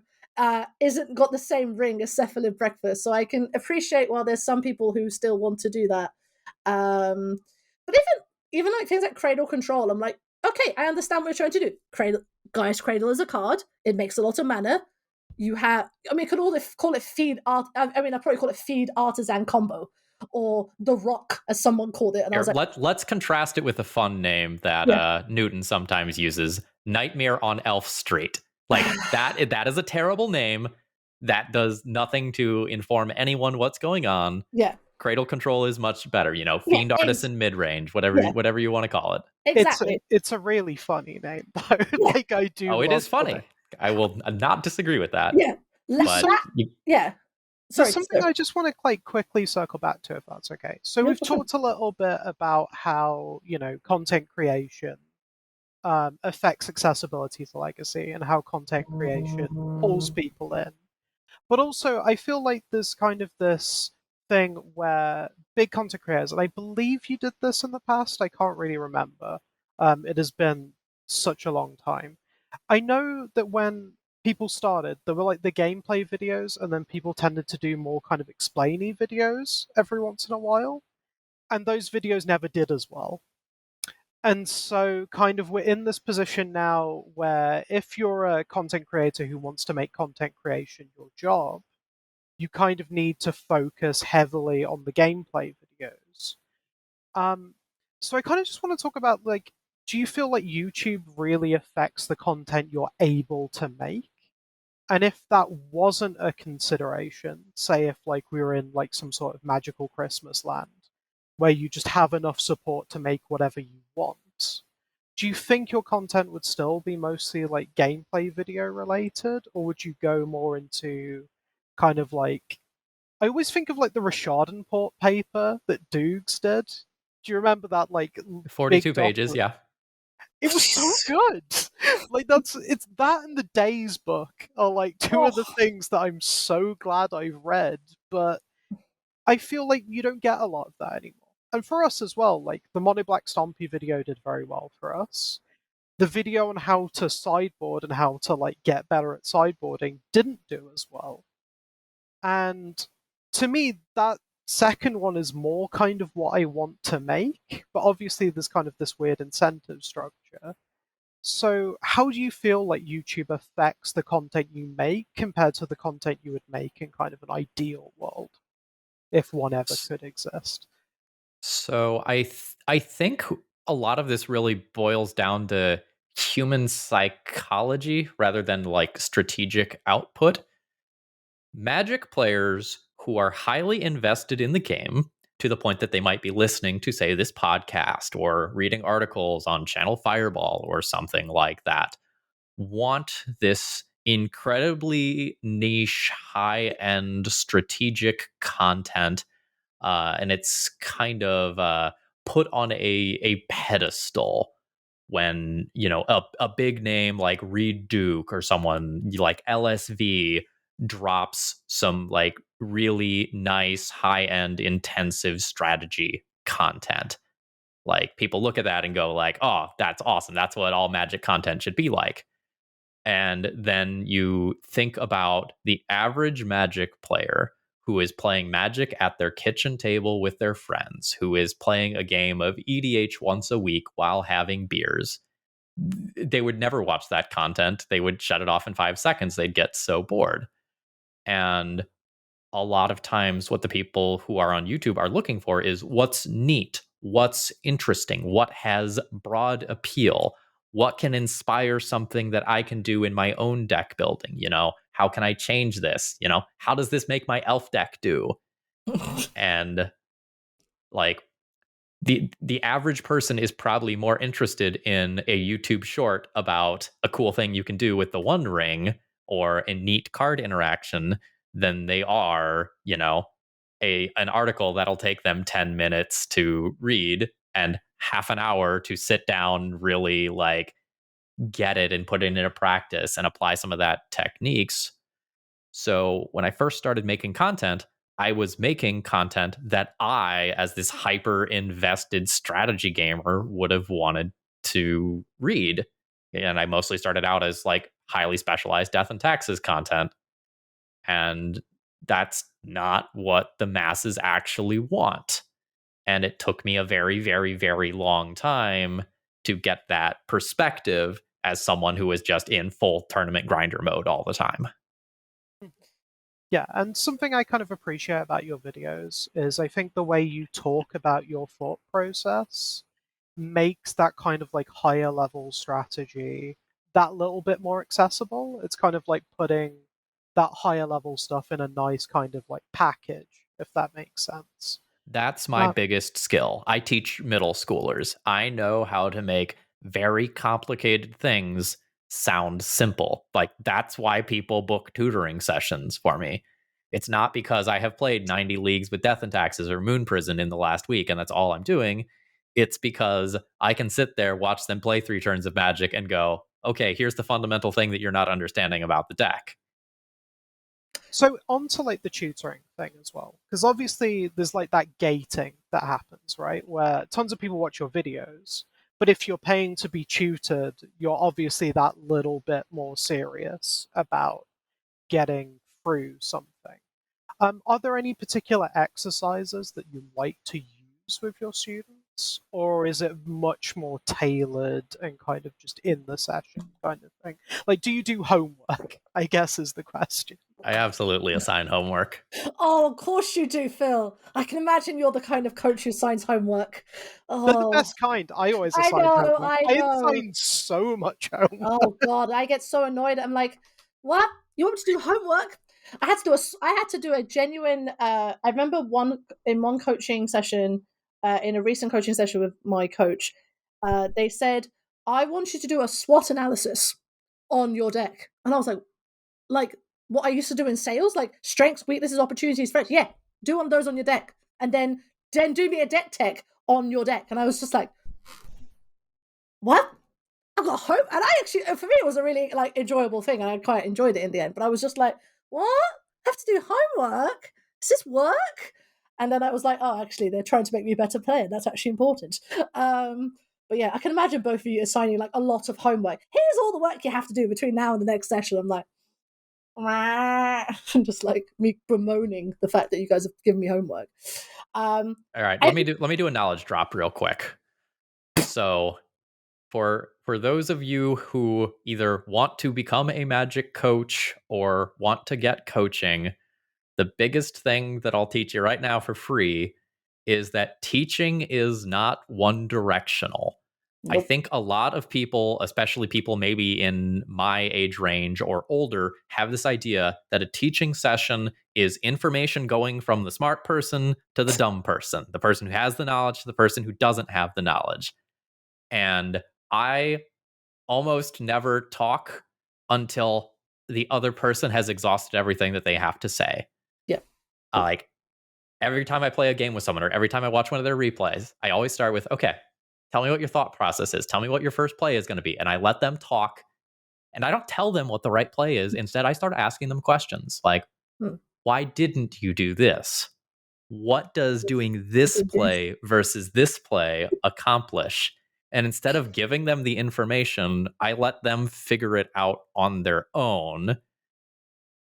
isn't got the same ring as Cephalid Breakfast. So I can appreciate while there's some people who still want to do that. But even like things like Cradle Control, I'm like, okay, I understand what you're trying to do. Cradle is a card. It makes a lot of mana. You have, could all call it feed art. I'd probably call it feed artisan combo, or the Rock, as someone called it. And I was like, let's contrast it with a fun name that Newton sometimes uses: Nightmare on Elf Street. Like that is a terrible name that does nothing to inform anyone what's going on. Yeah. Cradle Control is much better, Fiend Artisan mid-range, whatever you want to call it. Exactly. It's a really funny name, though. Like I do. Oh, it is funny. I will not disagree with that. Yeah. Yeah. Sorry, something I just want to like quickly circle back to, if that's okay. So we've talked a little bit about how content creation affects accessibility for Legacy and how content creation pulls people in. But also, I feel like there's kind of this thing where big content creators, and I believe you did this in the past, I can't really remember. It has been such a long time. I know that when people started, there were like the gameplay videos, and then people tended to do more kind of explainy videos every once in a while. And those videos never did as well. And so kind of we're in this position now where if you're a content creator who wants to make content creation your job, you kind of need to focus heavily on the gameplay videos. So I kind of just want to talk about, like, do you feel like YouTube really affects the content you're able to make? And if that wasn't a consideration, say if like we were in like some sort of magical Christmas land where you just have enough support to make whatever you want, do you think your content would still be mostly like gameplay video related, or would you go more into kind of like, I always think of like the Rishardan port paper that Dukes did. Do you remember that, like 42 pages? Yeah. It was so good. Like it's that and the Days book are like two of the things that I'm so glad I've read, but I feel like you don't get a lot of that anymore. And for us as well, like the Mono Black Stompy video did very well for us. The video on how to sideboard and how to like get better at sideboarding didn't do as well. And to me, that second one is more kind of what I want to make, but obviously there's kind of this weird incentive structure. So how do you feel like YouTube affects the content you make compared to the content you would make in kind of an ideal world, if one ever could exist? So I think a lot of this really boils down to human psychology rather than like strategic output. Magic players who are highly invested in the game to the point that they might be listening to, say, this podcast or reading articles on Channel Fireball or something like that, want this incredibly niche, high-end strategic content, and it's kind of put on a pedestal when, you know, a big name like Reed Duke or someone like LSV drops some like really nice, high-end, intensive strategy content. Like, people look at that and go like, oh, that's awesome, that's what all Magic content should be like. And then you think about the average Magic player who is playing Magic at their kitchen table with their friends, who is playing a game of EDH once a week while having beers. They would never watch that content. They would shut it off in 5 seconds. They'd get so bored. And a lot of times, what the people who are on YouTube are looking for is what's neat, what's interesting, what has broad appeal, what can inspire something that I can do in my own deck building. You know, how can I change this? You know, how does this make my elf deck do? And like, the average person is probably more interested in a YouTube short about a cool thing you can do with the One Ring or a neat card interaction than they are, you know, an article that'll take them 10 minutes to read and half an hour to sit down, really like get it and put it into practice and apply some of that techniques. So when I first started making content, I was making content that I, as this hyper invested strategy gamer, would have wanted to read. And I mostly started out as like highly specialized death and taxes content. And that's not what the masses actually want. And it took me a very, very, very long time to get that perspective as someone who is just in full tournament grinder mode all the time. Yeah, and something I kind of appreciate about your videos is I think the way you talk about your thought process makes that kind of like higher level strategy that little bit more accessible. It's kind of like putting that higher level stuff in a nice kind of like package, if that makes sense. That's my biggest skill. I teach middle schoolers. I know how to make very complicated things sound simple. Like, that's why people book tutoring sessions for me. It's not because I have played 90 leagues with Death and Taxes or Moon Prison in the last week and that's all I'm doing. It's because I can sit there, watch them play 3 turns of Magic and go, okay, here's the fundamental thing that you're not understanding about the deck. So on to like the tutoring thing as well, because obviously there's like that gating that happens, right? Where tons of people watch your videos, but if you're paying to be tutored, you're obviously that little bit more serious about getting through something. Are there any particular exercises that you like to use with your students, or is it much more tailored and kind of just in the session kind of thing? Like, do you do homework, I guess is the question. I absolutely assign homework. Oh, of course you do, Phil. I can imagine you're the kind of coach who signs homework. They're the Oh, best kind. I always I assign know, homework. I I know. assign so much homework. Oh God, I get so annoyed. I'm like, what? You want me to do homework? I had to do a genuine. I remember one coaching session, in a recent coaching session with my coach. They said, I want you to do a SWOT analysis on your deck, and I was like what I used to do in sales, like strengths, weaknesses, opportunities, threats. Yeah, do one of those on your deck, and then do me a deck tech on your deck. And I was just like, what? I got hope, and I actually, for me, it was a really like enjoyable thing, and I quite enjoyed it in the end. But I was just like, what? I have to do homework? Does this work? And then I was like, oh, actually, they're trying to make me a better player. That's actually important. But yeah, I can imagine both of you assigning like a lot of homework. Here's all the work you have to do between now and the next session. I'm like, just like me bemoaning the fact that you guys have given me homework. All right, let me do a knowledge drop real quick. So for those of you who either want to become a Magic coach or want to get coaching, the biggest thing that I'll teach you right now for free is that teaching is not one directional. I think a lot of people, especially people maybe in my age range or older, have this idea that a teaching session is information going from the smart person to the dumb person, the person who has the knowledge to the person who doesn't have the knowledge. And I almost never talk until the other person has exhausted everything that they have to say. Yeah. Like every time I play a game with someone or every time I watch one of their replays, I always start with, okay, tell me what your thought process is. Tell me what your first play is going to be. And I let them talk. And I don't tell them what the right play is. Instead, I start asking them questions like, why didn't you do this? What does doing this play versus this play accomplish? And instead of giving them the information, I let them figure it out on their own.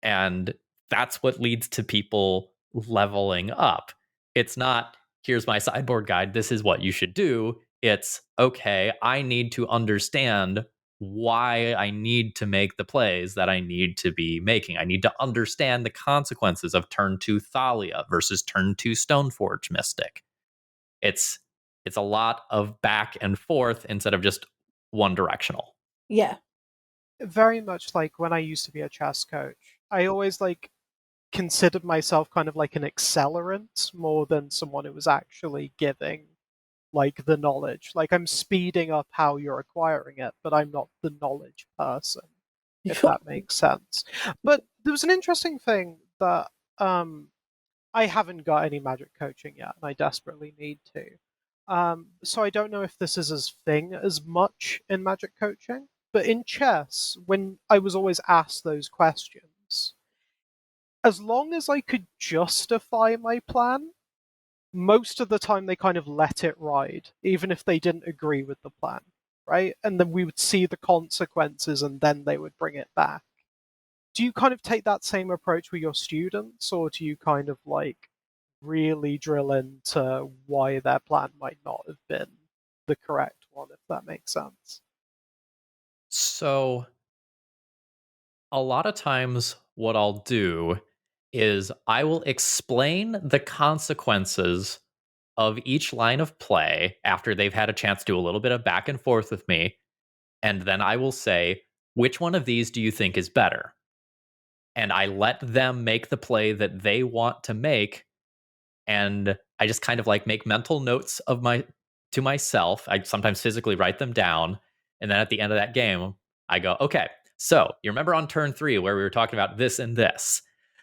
And that's what leads to people leveling up. It's not, here's my sideboard guide, this is what you should do. It's, okay, I need to understand why I need to make the plays that I need to be making. I need to understand the consequences of turn 2 Thalia versus turn 2 Stoneforge Mystic. It's a lot of back and forth instead of just one directional. Yeah. Very much like when I used to be a chess coach, I always considered myself kind of like an accelerant more than someone who was actually giving the knowledge. I'm speeding up how you're acquiring it, but I'm not the knowledge person, if that makes sense. But there was an interesting thing that I haven't got any Magic coaching yet, and I desperately need to. So I don't know if this is as thing as much in Magic coaching, but in chess, when I was always asked those questions, as long as I could justify my plan, most of the time they kind of let it ride, even if they didn't agree with the plan, right? And then we would see the consequences and then they would bring it back. Do you kind of take that same approach with your students, or do you kind of really drill into why their plan might not have been the correct one, if that makes sense? So a lot of times what I'll do is I will explain the consequences of each line of play after they've had a chance to do a little bit of back and forth with me. And then I will say, which one of these do you think is better? And I let them make the play that they want to make. And I just kind of make mental notes to myself. I sometimes physically write them down. And then at the end of that game, I go, okay, so you remember on turn 3 where we were talking about this and this.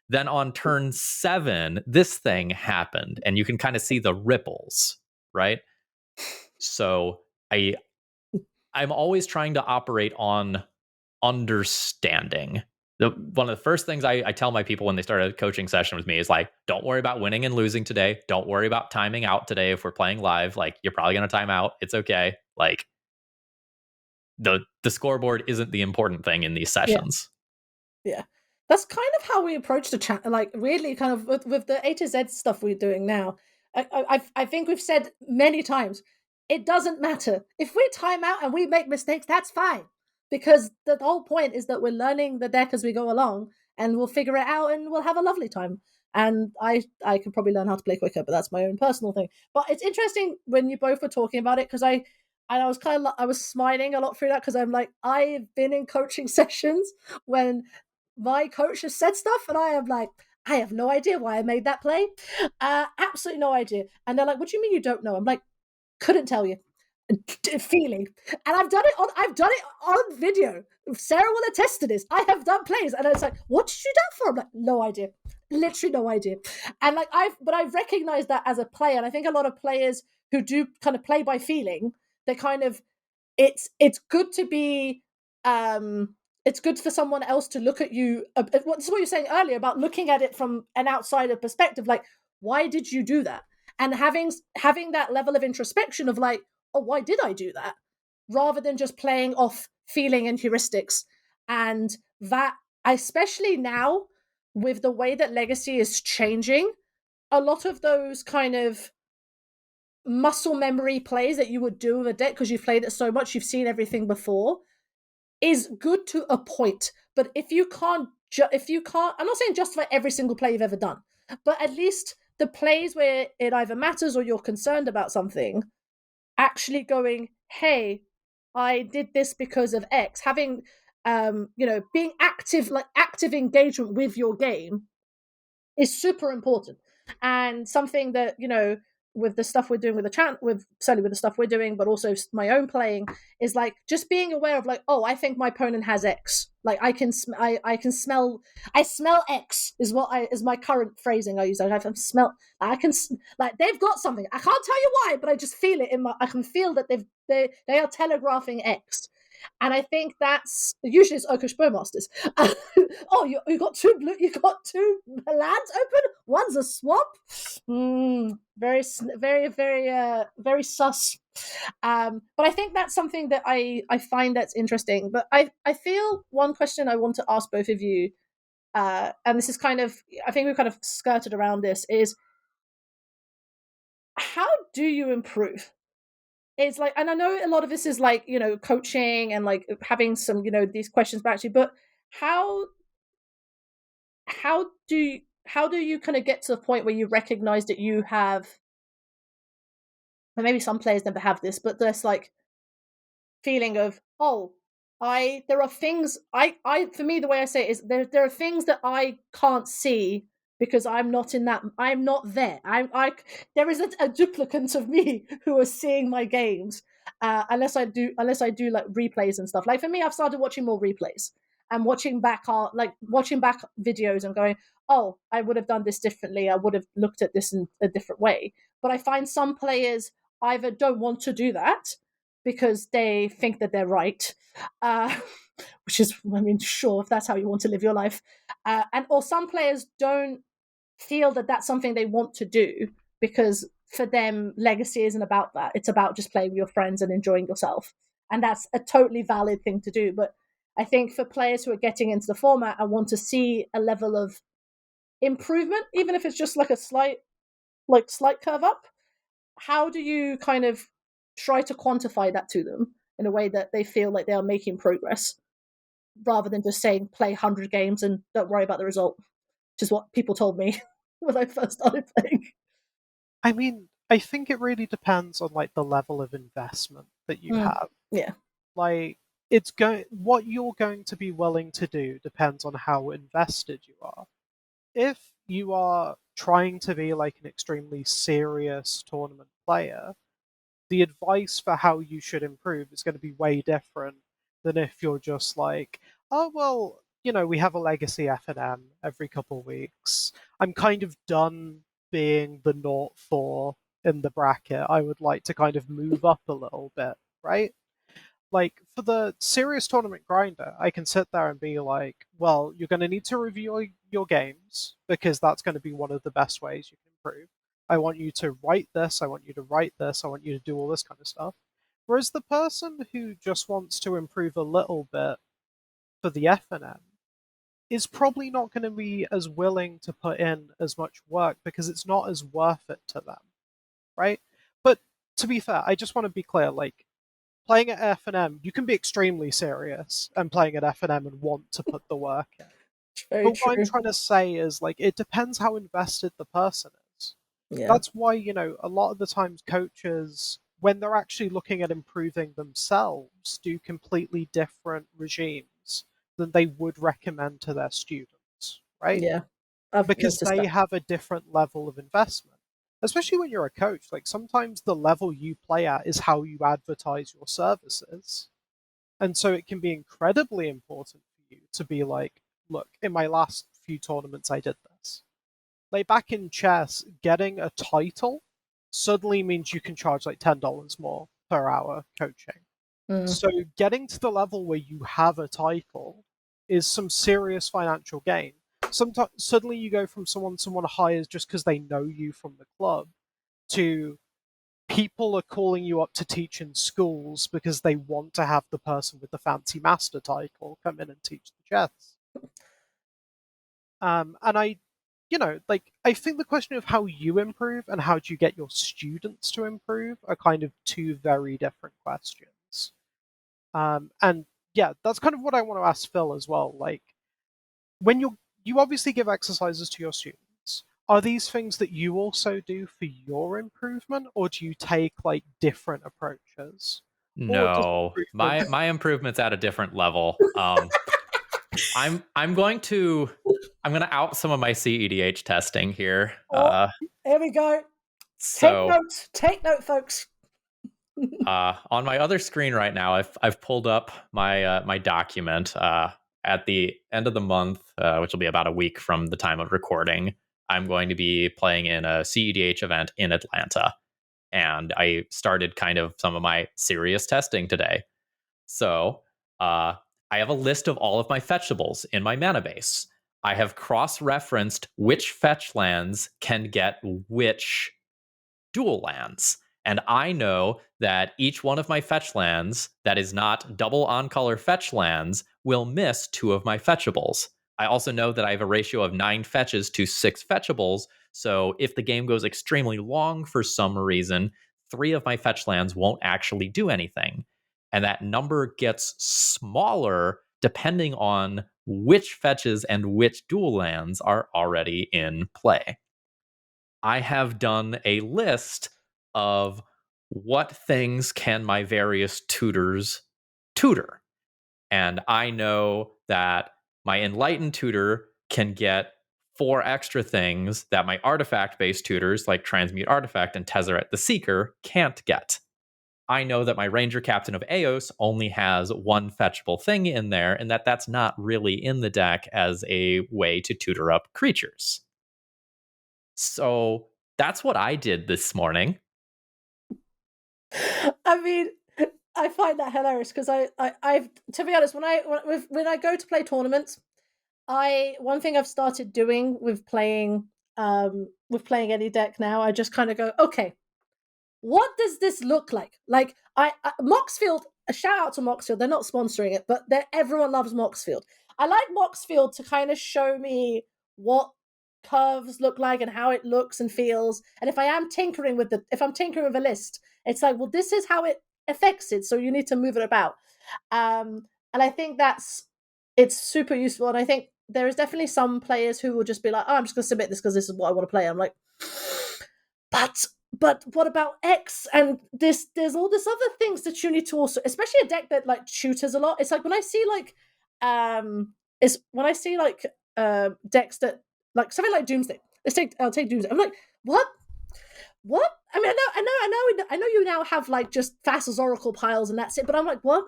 Then on turn 7, this thing happened, and you can kind of see the ripples, right? So I'm always trying to operate on understanding. One of the first things I tell my people when they start a coaching session with me is don't worry about winning and losing today. Don't worry about timing out today. If we're playing live, you're probably going to time out. It's okay. The scoreboard isn't the important thing in these sessions. Yeah. That's kind of how we approach the chat, really kind of with the A to Z stuff we're doing now. I think we've said many times, it doesn't matter. If we time out and we make mistakes, that's fine. Because the whole point is that we're learning the deck as we go along, and we'll figure it out and we'll have a lovely time. And I could probably learn how to play quicker, but that's my own personal thing. But it's interesting when you both were talking about it, because I was I was smiling a lot through that, because I'm I've been in coaching sessions when my coach has said stuff and I am I have no idea why I made that play. Absolutely no idea. And they're like, what do you mean you don't know? I'm like, couldn't tell you. Feeling. And I've done it on video. Sarah will attest to this. I have done plays and it's what did you do that for? I'm like, no idea. Literally no idea. And I've recognized that as a player. And I think a lot of players who do kind of play by feeling, they kind of, it's good to be it's good for someone else to look at you. This is what you're saying earlier about looking at it from an outsider perspective. Why did you do that? And having that level of introspection of oh, why did I do that? Rather than just playing off feeling and heuristics. And that, especially now with the way that Legacy is changing, a lot of those kind of muscle memory plays that you would do with a deck because you've played it so much, you've seen everything before, is good to a point. But if you can't, I'm not saying justify every single play you've ever done, but at least the plays where it either matters or you're concerned about something, actually going, hey, I did this because of X. Having being active engagement with your game is super important, and something that with the stuff we're doing with the chat, with certainly with the stuff we're doing, but also my own playing, is like just being aware of like, oh, I think my opponent has X. Like I can smell X is my current phrasing I use. I can like they've got something. I can't tell you why, but I just feel it in my. I can feel that they are telegraphing X. And I think that's usually it's Okish Bowmasters. Oh, you got two lands open. One's a swamp. Very, very, very, very sus. But I think that's something that I find that's interesting. But I feel one question I want to ask both of you, and this is kind of I think we've kind of skirted around this, is how do you improve? It's like, and I know a lot of this is like coaching and like having some these questions back to you, but how do you kind of get to the point where you recognize that you have, and maybe some players never have this, but there's like feeling of, oh, there are things I for me the way I say it is there are things that I can't see because I'm not there. There isn't a duplicate of me who is seeing my games, unless I do like replays and stuff. Like for me, I've started watching more replays and watching back videos and going, oh, I would have done this differently. I would have looked at this in a different way. But I find some players either don't want to do that because they think that they're right, which is, I mean, sure, if that's how you want to live your life, or some players don't feel that that's something they want to do because for them, Legacy isn't about that. It's about just playing with your friends and enjoying yourself, and that's a totally valid thing to do. But I think for players who are getting into the format and want to see a level of improvement, even if it's just like a slight curve up, how do you kind of try to quantify that to them in a way that they feel like they are making progress rather than just saying play 100 games and don't worry about the result, which is what people told me when I first started playing? I mean, I think it really depends on like the level of investment that you have. Yeah. Like what you're going to be willing to do depends on how invested you are. If you are trying to be like an extremely serious tournament player, the advice for how you should improve is going to be way different than if you're just like, oh, well, we have a legacy F&M every couple of weeks. I'm kind of done being the 0-4 in the bracket. I would like to kind of move up a little bit, right? Like, for the serious tournament grinder, I can sit there and be like, well, you're going to need to review your games because that's going to be one of the best ways you can improve. I want you to write this, I want you to write this, I want you to do all this kind of stuff. Whereas the person who just wants to improve a little bit for the F&M is probably not going to be as willing to put in as much work because it's not as worth it to them, right? But to be fair, I just want to be clear, like, playing at F&M, you can be extremely serious and playing at F&M and want to put the work in. Very But true. what I'm trying to say is, like, it depends how invested the person is. Yeah. That's why, a lot of the times coaches, when they're actually looking at improving themselves, do completely different regimes than they would recommend to their students, right? Yeah. Because they have a different level of investment. Especially when you're a coach, like sometimes the level you play at is how you advertise your services. And so it can be incredibly important for you to be like, look, in my last few tournaments, I did this. Like back in chess, getting a title suddenly means you can charge like $10 more per hour coaching. So getting to the level where you have a title is some serious financial gain. Sometimes suddenly you go from someone hires just because they know you from the club to people are calling you up to teach in schools because they want to have the person with the fancy master title come in and teach the chess. And I think the question of how you improve and how do you get your students to improve are kind of two very different questions. And yeah, that's kind of what I want to ask Phil as well. Like, when you obviously give exercises to your students, are these things that you also do for your improvement, or do you take like different approaches? No, improvement? my improvement's at a different level. I'm going to out some of my CEDH testing here. Here we go. So Take note, folks. on my other screen right now, I've pulled up my my document. At the end of the month, which will be about a week from the time of recording, I'm going to be playing in a CEDH event in Atlanta, and I started kind of some of my serious testing today. So I have a list of all of my fetchables in my mana base. I have cross-referenced which fetch lands can get which dual lands. And I know that each one of my fetch lands that is not double on color fetch lands will miss 2 of my fetchables. I also know that I have a ratio of 9 fetches to 6 fetchables. So if the game goes extremely long for some reason, 3 of my fetch lands won't actually do anything. And that number gets smaller depending on which fetches and which dual lands are already in play. I have done a list of what things can my various tutors tutor. And I know that my Enlightened tutor can get 4 extra things that my artifact-based tutors like Transmute Artifact and Tezzeret the Seeker can't get. I know that my Ranger Captain of Eos only has 1 fetchable thing in there, and that's not really in the deck as a way to tutor up creatures. So that's what I did this morning. I mean, I find that hilarious because I've to be honest, when I go to play tournaments, one thing I've started doing with playing any deck now, I just kind of go, okay, what does this look like? Like Moxfield, a shout out to Moxfield. They're not sponsoring it, but everyone loves Moxfield. I like Moxfield to kind of show me what curves look like and how it looks and feels. And if I'm tinkering with a list, it's like, well, this is how it affects it. So you need to move it about. And I think it's super useful. And I think there is definitely some players who will just be like, oh, I'm just going to submit this because this is what I want to play. I'm like, but what about X? And there's all this other things that you need to also, especially a deck that like tutors a lot. It's like when I see decks that like something like Doomsday. I'll take Doomsday. I'm like, what? I mean, I know you now have like just Thassa's Oracle piles and that's it. But I'm like, what?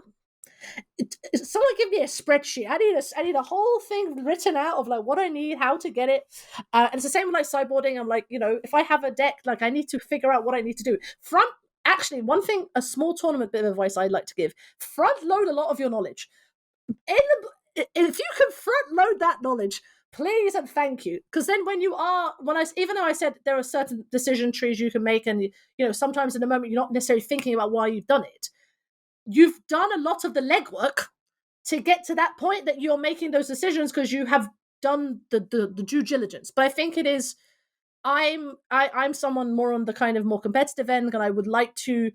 Someone give me a spreadsheet. I need a whole thing written out of like what I need, how to get it. And it's the same with like sideboarding. I'm like, if I have a deck, like I need to figure out what I need to do. Actually, one thing, a small tournament bit of advice I'd like to give: front load a lot of your knowledge. If you can front load that knowledge, please and thank you. Because then even though I said there are certain decision trees you can make, and sometimes in the moment you're not necessarily thinking about why you've done it. You've done a lot of the legwork to get to that point that you're making those decisions because you have done the due diligence. But I think it is, I'm someone more on the kind of more competitive end, and I would like to,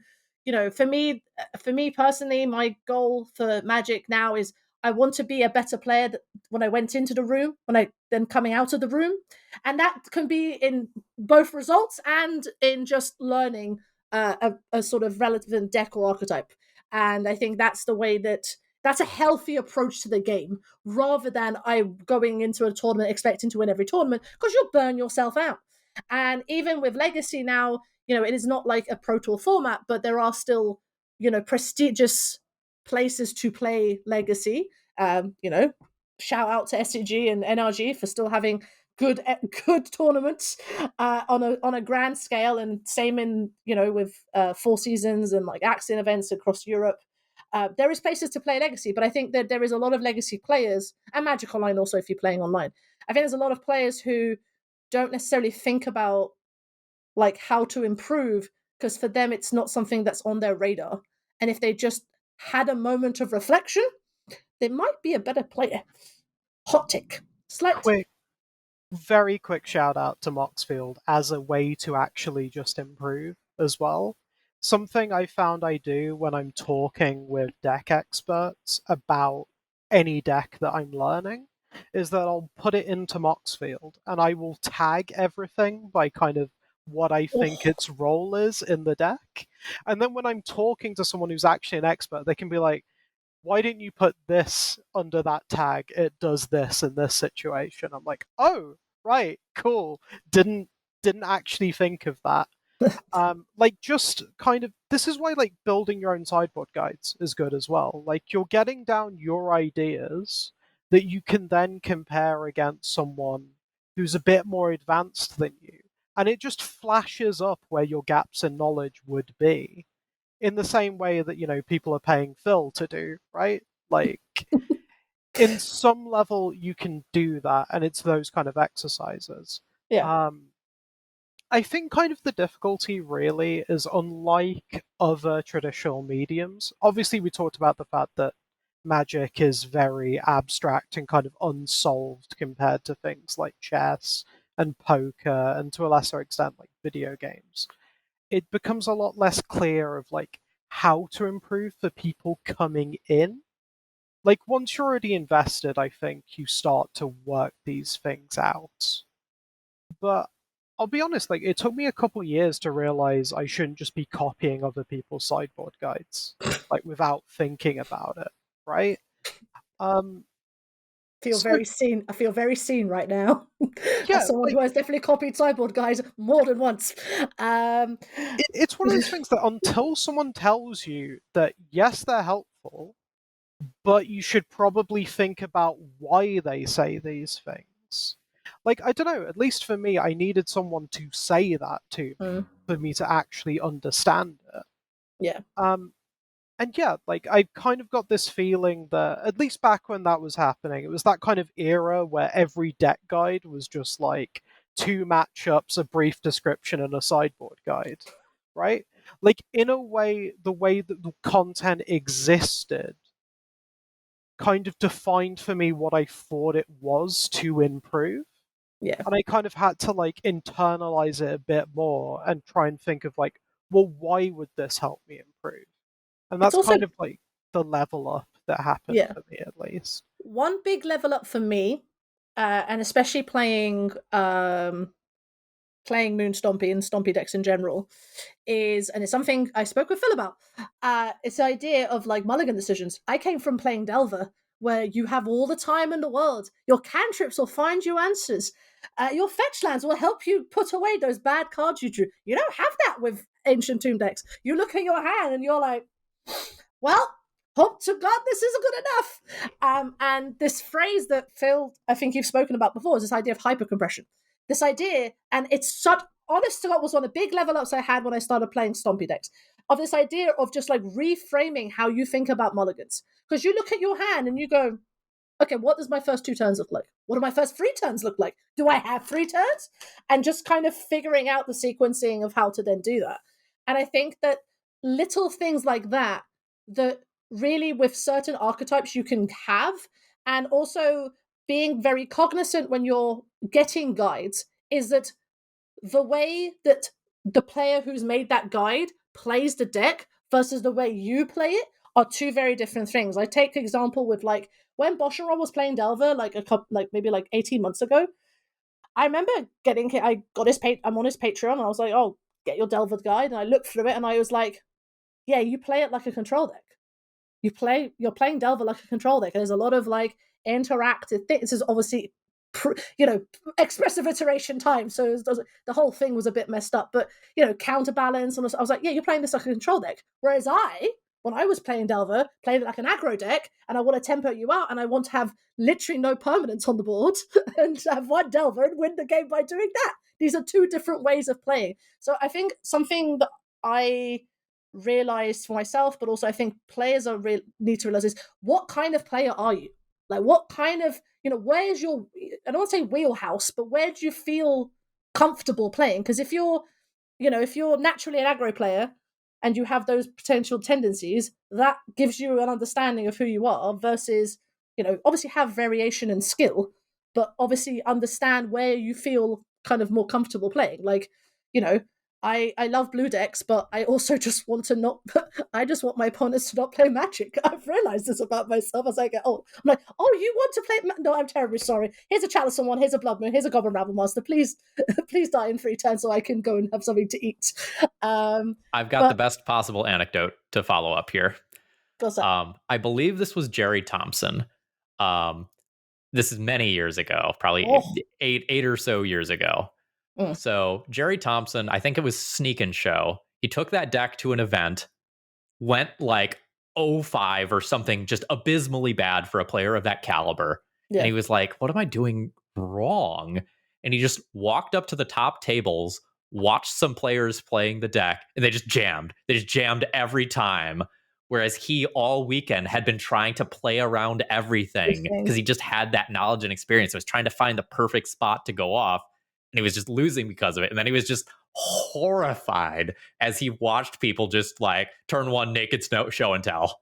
for me personally, my goal for Magic now is I want to be a better player when I went into the room, then coming out of the room. And that can be in both results and in just learning a sort of relevant deck or archetype. And I think that's the way that's a healthy approach to the game, rather than I going into a tournament expecting to win every tournament, because you'll burn yourself out. And even with Legacy now, it is not like a Pro Tour format, but there are still, prestigious places to play Legacy. Shout out to SCG and NRG for still having good tournaments on a grand scale, and same in with Four Seasons and like Axiom events across Europe. There is places to play Legacy, but I think that there is a lot of Legacy players, and Magic Online also if you're playing online. I think there's a lot of players who don't necessarily think about like how to improve, because for them it's not something that's on their radar. And if they just had a moment of reflection, they might be a better player. Hot take. Very quick shout out to Moxfield as a way to actually just improve as well. Something I found I do when I'm talking with deck experts about any deck that I'm learning is that I'll put it into Moxfield and I will tag everything by kind of what I think its role is in the deck. And then when I'm talking to someone who's actually an expert, they can be like, why didn't you put this under that tag? It does this in this situation. I'm like, oh, right, cool. Didn't actually think of that. Like, just kind of, this is why like building your own sideboard guides is good as well. Like, you're getting down your ideas that you can then compare against someone who's a bit more advanced than you, and it just flashes up where your gaps in knowledge would be, in the same way that, you know, people are paying Phil to do, right? Like, in some level you can do that, and it's those kind of exercises. Yeah. I think kind of the difficulty really is, unlike other traditional mediums, obviously we talked about the fact that Magic is very abstract and kind of unsolved compared to things like chess and poker, and to a lesser extent like video games. It becomes a lot less clear of like how to improve for people coming in. Like, once you're already invested, I think you start to work these things out. But I'll be honest, like, it took me a couple years to realize I shouldn't just be copying other people's sideboard guides, like, without thinking about it, right? Um, Feel so very seen. I feel very seen right now. yeah, As someone like, who has definitely copied sideboard guides more than once. it's one of those things that until someone tells you that yes, they're helpful, but you should probably think about why they say these things. Like, I don't know, at least for me, I needed someone to say that to me for me to actually understand it. Yeah. And yeah, like, I kind of got this feeling that, at least back when that was happening, it was that kind of era where every deck guide was just like 2 matchups, a brief description, and a sideboard guide, right? Like, in a way, the way that the content existed kind of defined for me what I thought it was to improve. Yeah. And I kind of had to like internalize it a bit more and try and think of like, well, why would this help me improve? And It's that's also, kind of like the level up that happened yeah, for me, at least. one big level up for me, and especially playing Moon Stompy and Stompy decks in general, is, and it's something I spoke with Phil about. It's the idea of like mulligan decisions. I came from playing Delver, where you have all the time in the world. Your cantrips will find you answers. Your fetch lands will help you put away those bad cards you drew. You don't have that with Ancient Tomb decks. You look at your hand and you're like, well, hope to God this isn't good enough. And this phrase that Phil, I think you've spoken about before, is this idea of hypercompression. This idea, and it's such, honest to God, was one of the big level ups I had when I started playing Stompy decks, of this idea of just like reframing how you think about mulligans. Because you look at your hand and you go, okay, what does my first 2 turns look like? What do my first 3 turns look like? Do I have 3 turns? And just kind of figuring out the sequencing of how to then do that. And I think that little things like that, that really with certain archetypes you can have, and also being very cognizant when you're getting guides, is that the way that the player who's made that guide plays the deck versus the way you play it are 2 very different things. I take example with like when Bosharon was playing Delver like a couple, like maybe like 18 months ago. I remember I got his I'm on his Patreon and I was like, oh, get your Delver guide, and I looked through it and I was like, yeah, you play it like a control deck. You're playing Delver like a control deck. And there's a lot of like interactive things. This is obviously expressive iteration time, so the whole thing was a bit messed up, but counterbalance, and I was like, yeah, you're playing this like a control deck, whereas when I was playing Delver, played it like an aggro deck, and I want to tempo you out, and I want to have literally no permanence on the board and have 1 Delver and win the game by doing that. These are 2 different ways of playing. So I think something that I realized for myself, but also I think players need to realize, is what kind of player are you? Like, what kind of, where's your, I don't want to say wheelhouse, but where do you feel comfortable playing? Because if you're naturally an aggro player and you have those potential tendencies, that gives you an understanding of who you are versus, obviously have variation and skill, but obviously understand where you feel kind of more comfortable playing. Like, I love blue decks, but I also just want to not. I just want my opponents to not play Magic. I've realized this about myself as I get old. I'm like, oh, you want to play? No, I'm terribly sorry. Here's a Chalice one. Here's a Blood Moon. Here's a Goblin Rabble Master. Please, please die in 3 turns so I can go and have something to eat. I've got the best possible anecdote to follow up here. I believe this was Jerry Thompson. This is many years ago, probably eight or so years ago. So Jerry Thompson, I think it was Sneak and Show. He took that deck to an event, went like 0-5 or something, just abysmally bad for a player of that caliber. Yeah. And he was like, what am I doing wrong? And he just walked up to the top tables, watched some players playing the deck, and they just jammed. They just jammed every time. Whereas he all weekend had been trying to play around everything because he just had that knowledge and experience. So he was trying to find the perfect spot to go off. And he was just losing because of it. And then he was just horrified as he watched people just like turn 1 naked show and tell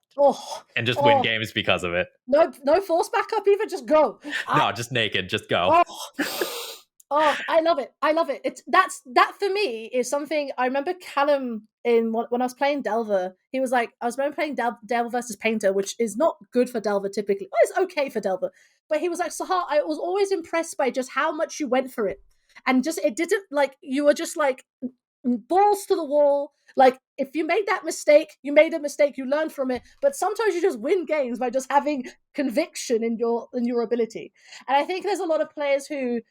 and just win games because of it. No force backup even, just go. No, just naked, just go. I love it. I love it. That for me is something I remember Callum when I was playing Delver. He was like, I was playing Delver versus Painter, which is not good for Delver typically. Well, it's okay for Delver. But he was like, Sahar, I was always impressed by just how much you went for it. And just, it didn't, like, you were just like balls to the wall. Like, if you made that mistake, you made a mistake, you learn from it. But sometimes you just win games by just having conviction in your ability. And I think there's a lot of players who,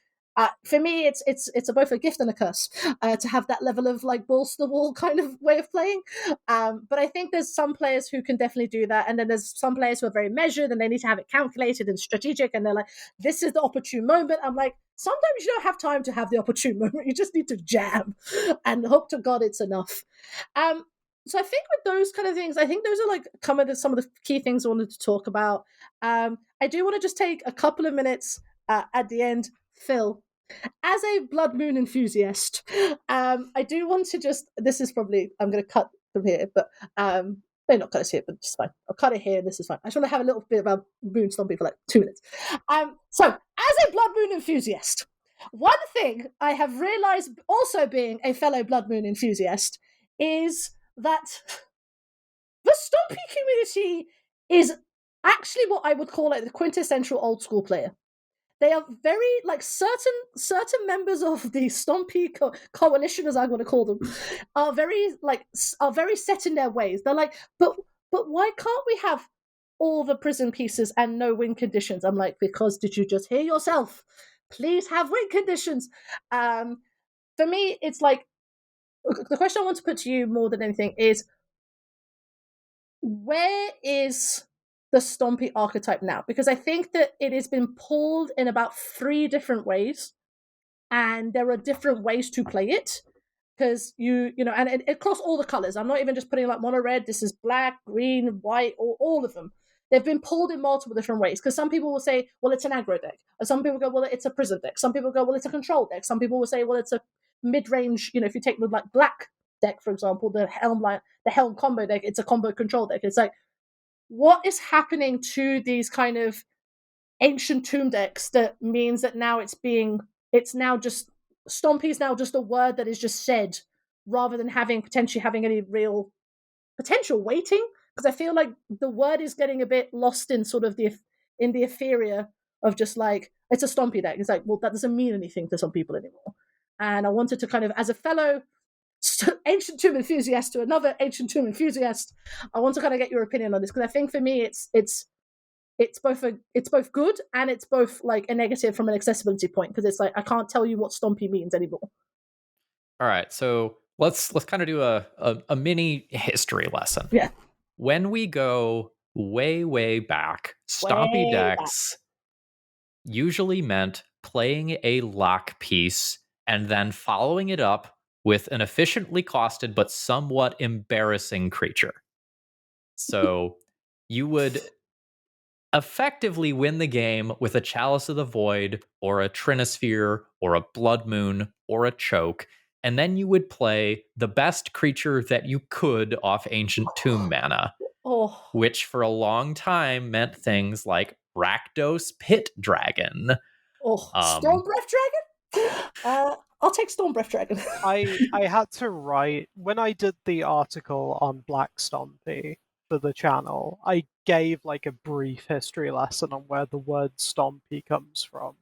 for me, it's both a gift and a curse to have that level of like balls to the wall kind of way of playing. But I think there's some players who can definitely do that, and then there's some players who are very measured and they need to have it calculated and strategic, and they're like, this is the opportune moment. I'm like, sometimes you don't have time to have the opportune moment. You just need to jam and hope to God it's enough. So I think with those kind of things, I think those are like some of the key things I wanted to talk about. I do want to just take a couple of minutes at the end. Phil, as a Blood Moon enthusiast, I do want to just, this is probably, I'm going to cut from here, but maybe not cut it here, but it's fine. I'll cut it here and this is fine. I just want to have a little bit about Moon Stompy for like 2 minutes. So, as a Blood Moon enthusiast, one thing I have realized, also being a fellow Blood Moon enthusiast, is that the Stompy community is actually what I would call like the quintessential old school player. They are very, like, certain members of the Stompy coalition, as I want to call them, are very set in their ways. They're like, but why can't we have all the prison pieces and no win conditions? I'm like, because did you just hear yourself? Please have win conditions. For me, it's like, the question I want to put to you more than anything is, where is the Stompy archetype now? Because I think that it has been pulled in about 3 different ways, and there are different ways to play it. Because you know, and it across all the colors. I'm not even just putting like mono red. This is black, green, white, all of them. They've been pulled in multiple different ways. Because some people will say, well, it's an aggro deck. Or some people go, well, it's a prison deck. Some people go, well, it's a control deck. Some people will say, well, it's a mid-range. You know, if you take the like black deck, for example, the Helm combo deck, it's a combo control deck. It's like, what is happening to these kind of ancient tomb decks that means that now Stompy is now just a word that is just said rather than potentially having any real potential weighting? Because I feel like the word is getting a bit lost in sort of the etheria of just like, it's a Stompy deck. It's like, well, that doesn't mean anything to some people anymore. And I wanted to kind of, as a fellow ancient tomb enthusiast to another ancient tomb enthusiast, I want to kind of get your opinion on this, because I think for me it's both good and it's both like a negative from an accessibility point, because it's like I can't tell you what Stompy means anymore. All right, so let's kind of do a mini history lesson. Yeah. When we go way back, Stompy decks usually meant playing a lock piece and then following it up with an efficiently costed but somewhat embarrassing creature. So you would effectively win the game with a Chalice of the Void or a Trinisphere or a Blood Moon or a Choke, and then you would play the best creature that you could off Ancient Tomb mana, which for a long time meant things like Rakdos Pit Dragon. Storm Breath Dragon? I'll take Storm Breath Dragon. I had to write when I did the article on Black Stompy for the channel. I gave like a brief history lesson on where the word Stompy comes from.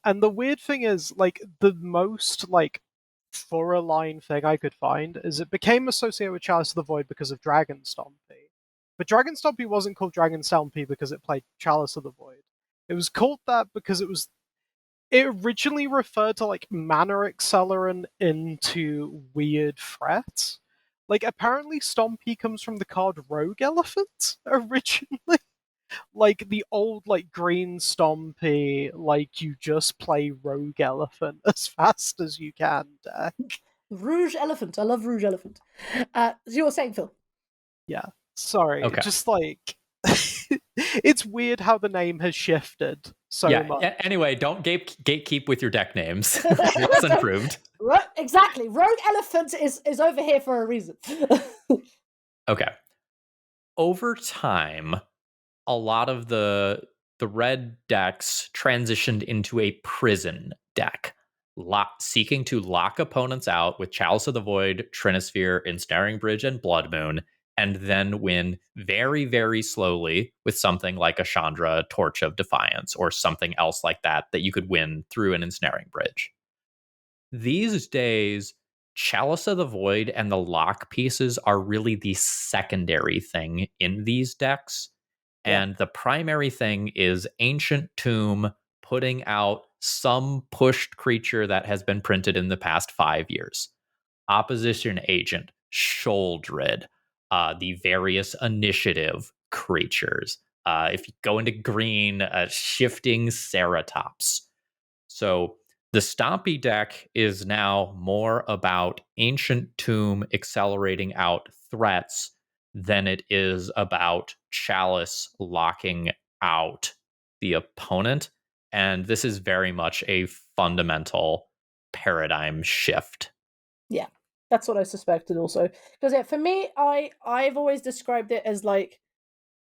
And the weird thing is, like, the most like thorough-line thing I could find is it became associated with Chalice of the Void because of Dragon Stompy. But Dragon Stompy wasn't called Dragon Stompy because it played Chalice of the Void. It was called that because it originally referred to like mana accelerant into weird threats. Like apparently Stompy comes from the card Rogue Elephant originally. Like the old like green Stompy, like you just play Rogue Elephant as fast as you can deck. Rouge Elephant. I love Rouge Elephant. So you were saying, Phil? Yeah. Sorry. Okay. Just like it's weird how the name has shifted so much. Anyway, don't gatekeep with your deck names. It's improved. Exactly. Rogue Elephant is over here for a reason. Okay. Over time, a lot of the red decks transitioned into a prison deck, seeking to lock opponents out with Chalice of the Void, Trinisphere, Ensnaring Bridge, and Blood Moon, and then win very, very slowly with something like a Chandra Torch of Defiance or something else like that you could win through an Ensnaring Bridge. These days, Chalice of the Void and the lock pieces are really the secondary thing in these decks. Yeah. And the primary thing is Ancient Tomb putting out some pushed creature that has been printed in the past 5 years. Opposition Agent, Sholdred, the various initiative creatures. If you go into green, Shifting Ceratops. So the Stompy deck is now more about Ancient Tomb accelerating out threats than it is about Chalice locking out the opponent. And this is very much a fundamental paradigm shift. Yeah, that's what I suspected also. Because for me, I've always described it as like,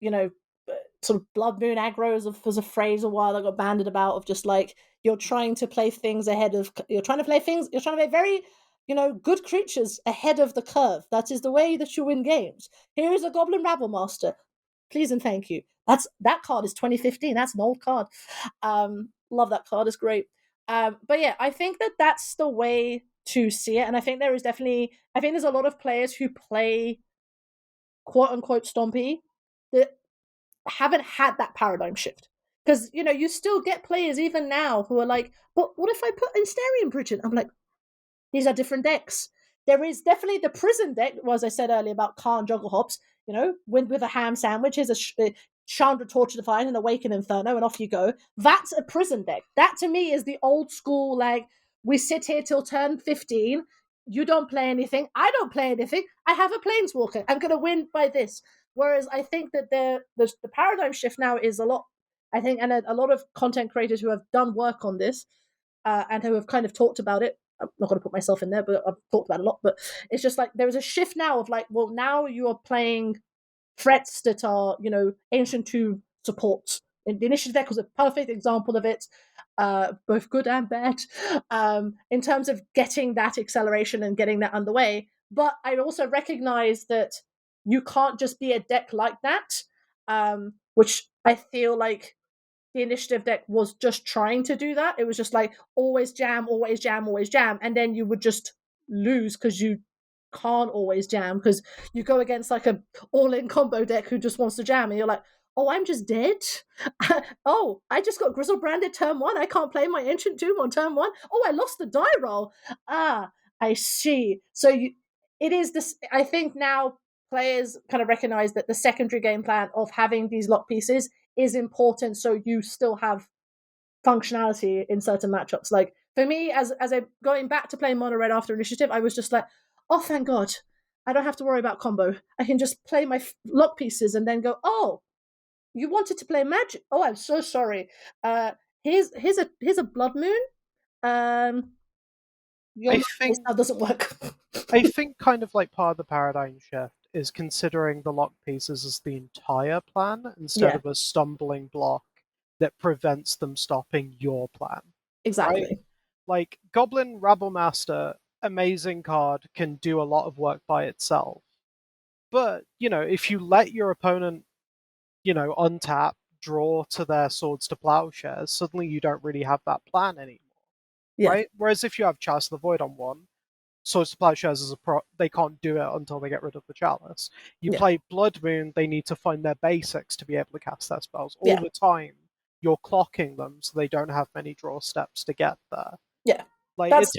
sort of Blood Moon aggro was a phrase a while that got banded about of just like you're trying to play very good creatures ahead of the curve. That is the way that you win games. Here is a Goblin Rabble Master, please and thank you. That card is 2015. That's an old card. Love that card. It's great. But yeah, I think that's the way to see it, and I think there's a lot of players who play quote unquote Stompy that haven't had that paradigm shift. Because, you still get players even now who are like, but what if I put Ensnaring Bridge in? I'm like, these are different decks. There is definitely the prison deck, as I said earlier about Khan Juggle Hops, win with a ham sandwich, here's a Chandra Torch of Defiance and Awaken Inferno, and off you go. That's a prison deck. That to me is the old school, like, we sit here till turn 15, you don't play anything, I don't play anything, I have a Planeswalker, I'm going to win by this. Whereas I think that the paradigm shift now is a lot, I think, and a lot of content creators who have done work on this and who have kind of talked about it. I'm not going to put myself in there, but I've talked about it a lot. But it's just like there is a shift now of like, well, now you are playing threats that are, Ancient Tomb supports. And the Initiative deck was a perfect example of it, both good and bad, in terms of getting that acceleration and getting that underway. But I also recognize that you can't just be a deck like that, which I feel like the Initiative deck was just trying to do that. It was just like always jam, always jam, always jam, and then you would just lose because you can't always jam because you go against like a all-in combo deck who just wants to jam, and you're like, oh, I'm just dead. Oh, I just got Grizzlebranded turn 1. I can't play my Ancient Tomb on turn 1. Oh, I lost the die roll. Ah, I see. So it is this. I think now players kind of recognize that the secondary game plan of having these lock pieces is important, so you still have functionality in certain matchups. Like for me, as I going back to playing Mono Red after Initiative, I was just like, oh, thank God, I don't have to worry about combo. I can just play my lock pieces and then go, oh, you wanted to play Magic? Oh, I'm so sorry. Here's a Blood Moon. This now doesn't work. I think kind of like part of the paradigm shift is considering the lock pieces as the entire plan instead of a stumbling block that prevents them stopping your plan. Exactly. Right? Like Goblin Rabblemaster, amazing card, can do a lot of work by itself. But, if you let your opponent, untap, draw to their Swords to Plowshares, suddenly you don't really have that plan anymore. Yeah. Right? Whereas if you have Chalice of the Void on one, Swords to Plowshares is they can't do it until they get rid of the Chalice. You Yeah. play Blood Moon, they need to find their basics to be able to cast their spells. All Yeah. the time, you're clocking them so they don't have many draw steps to get there. Yeah. Like That's-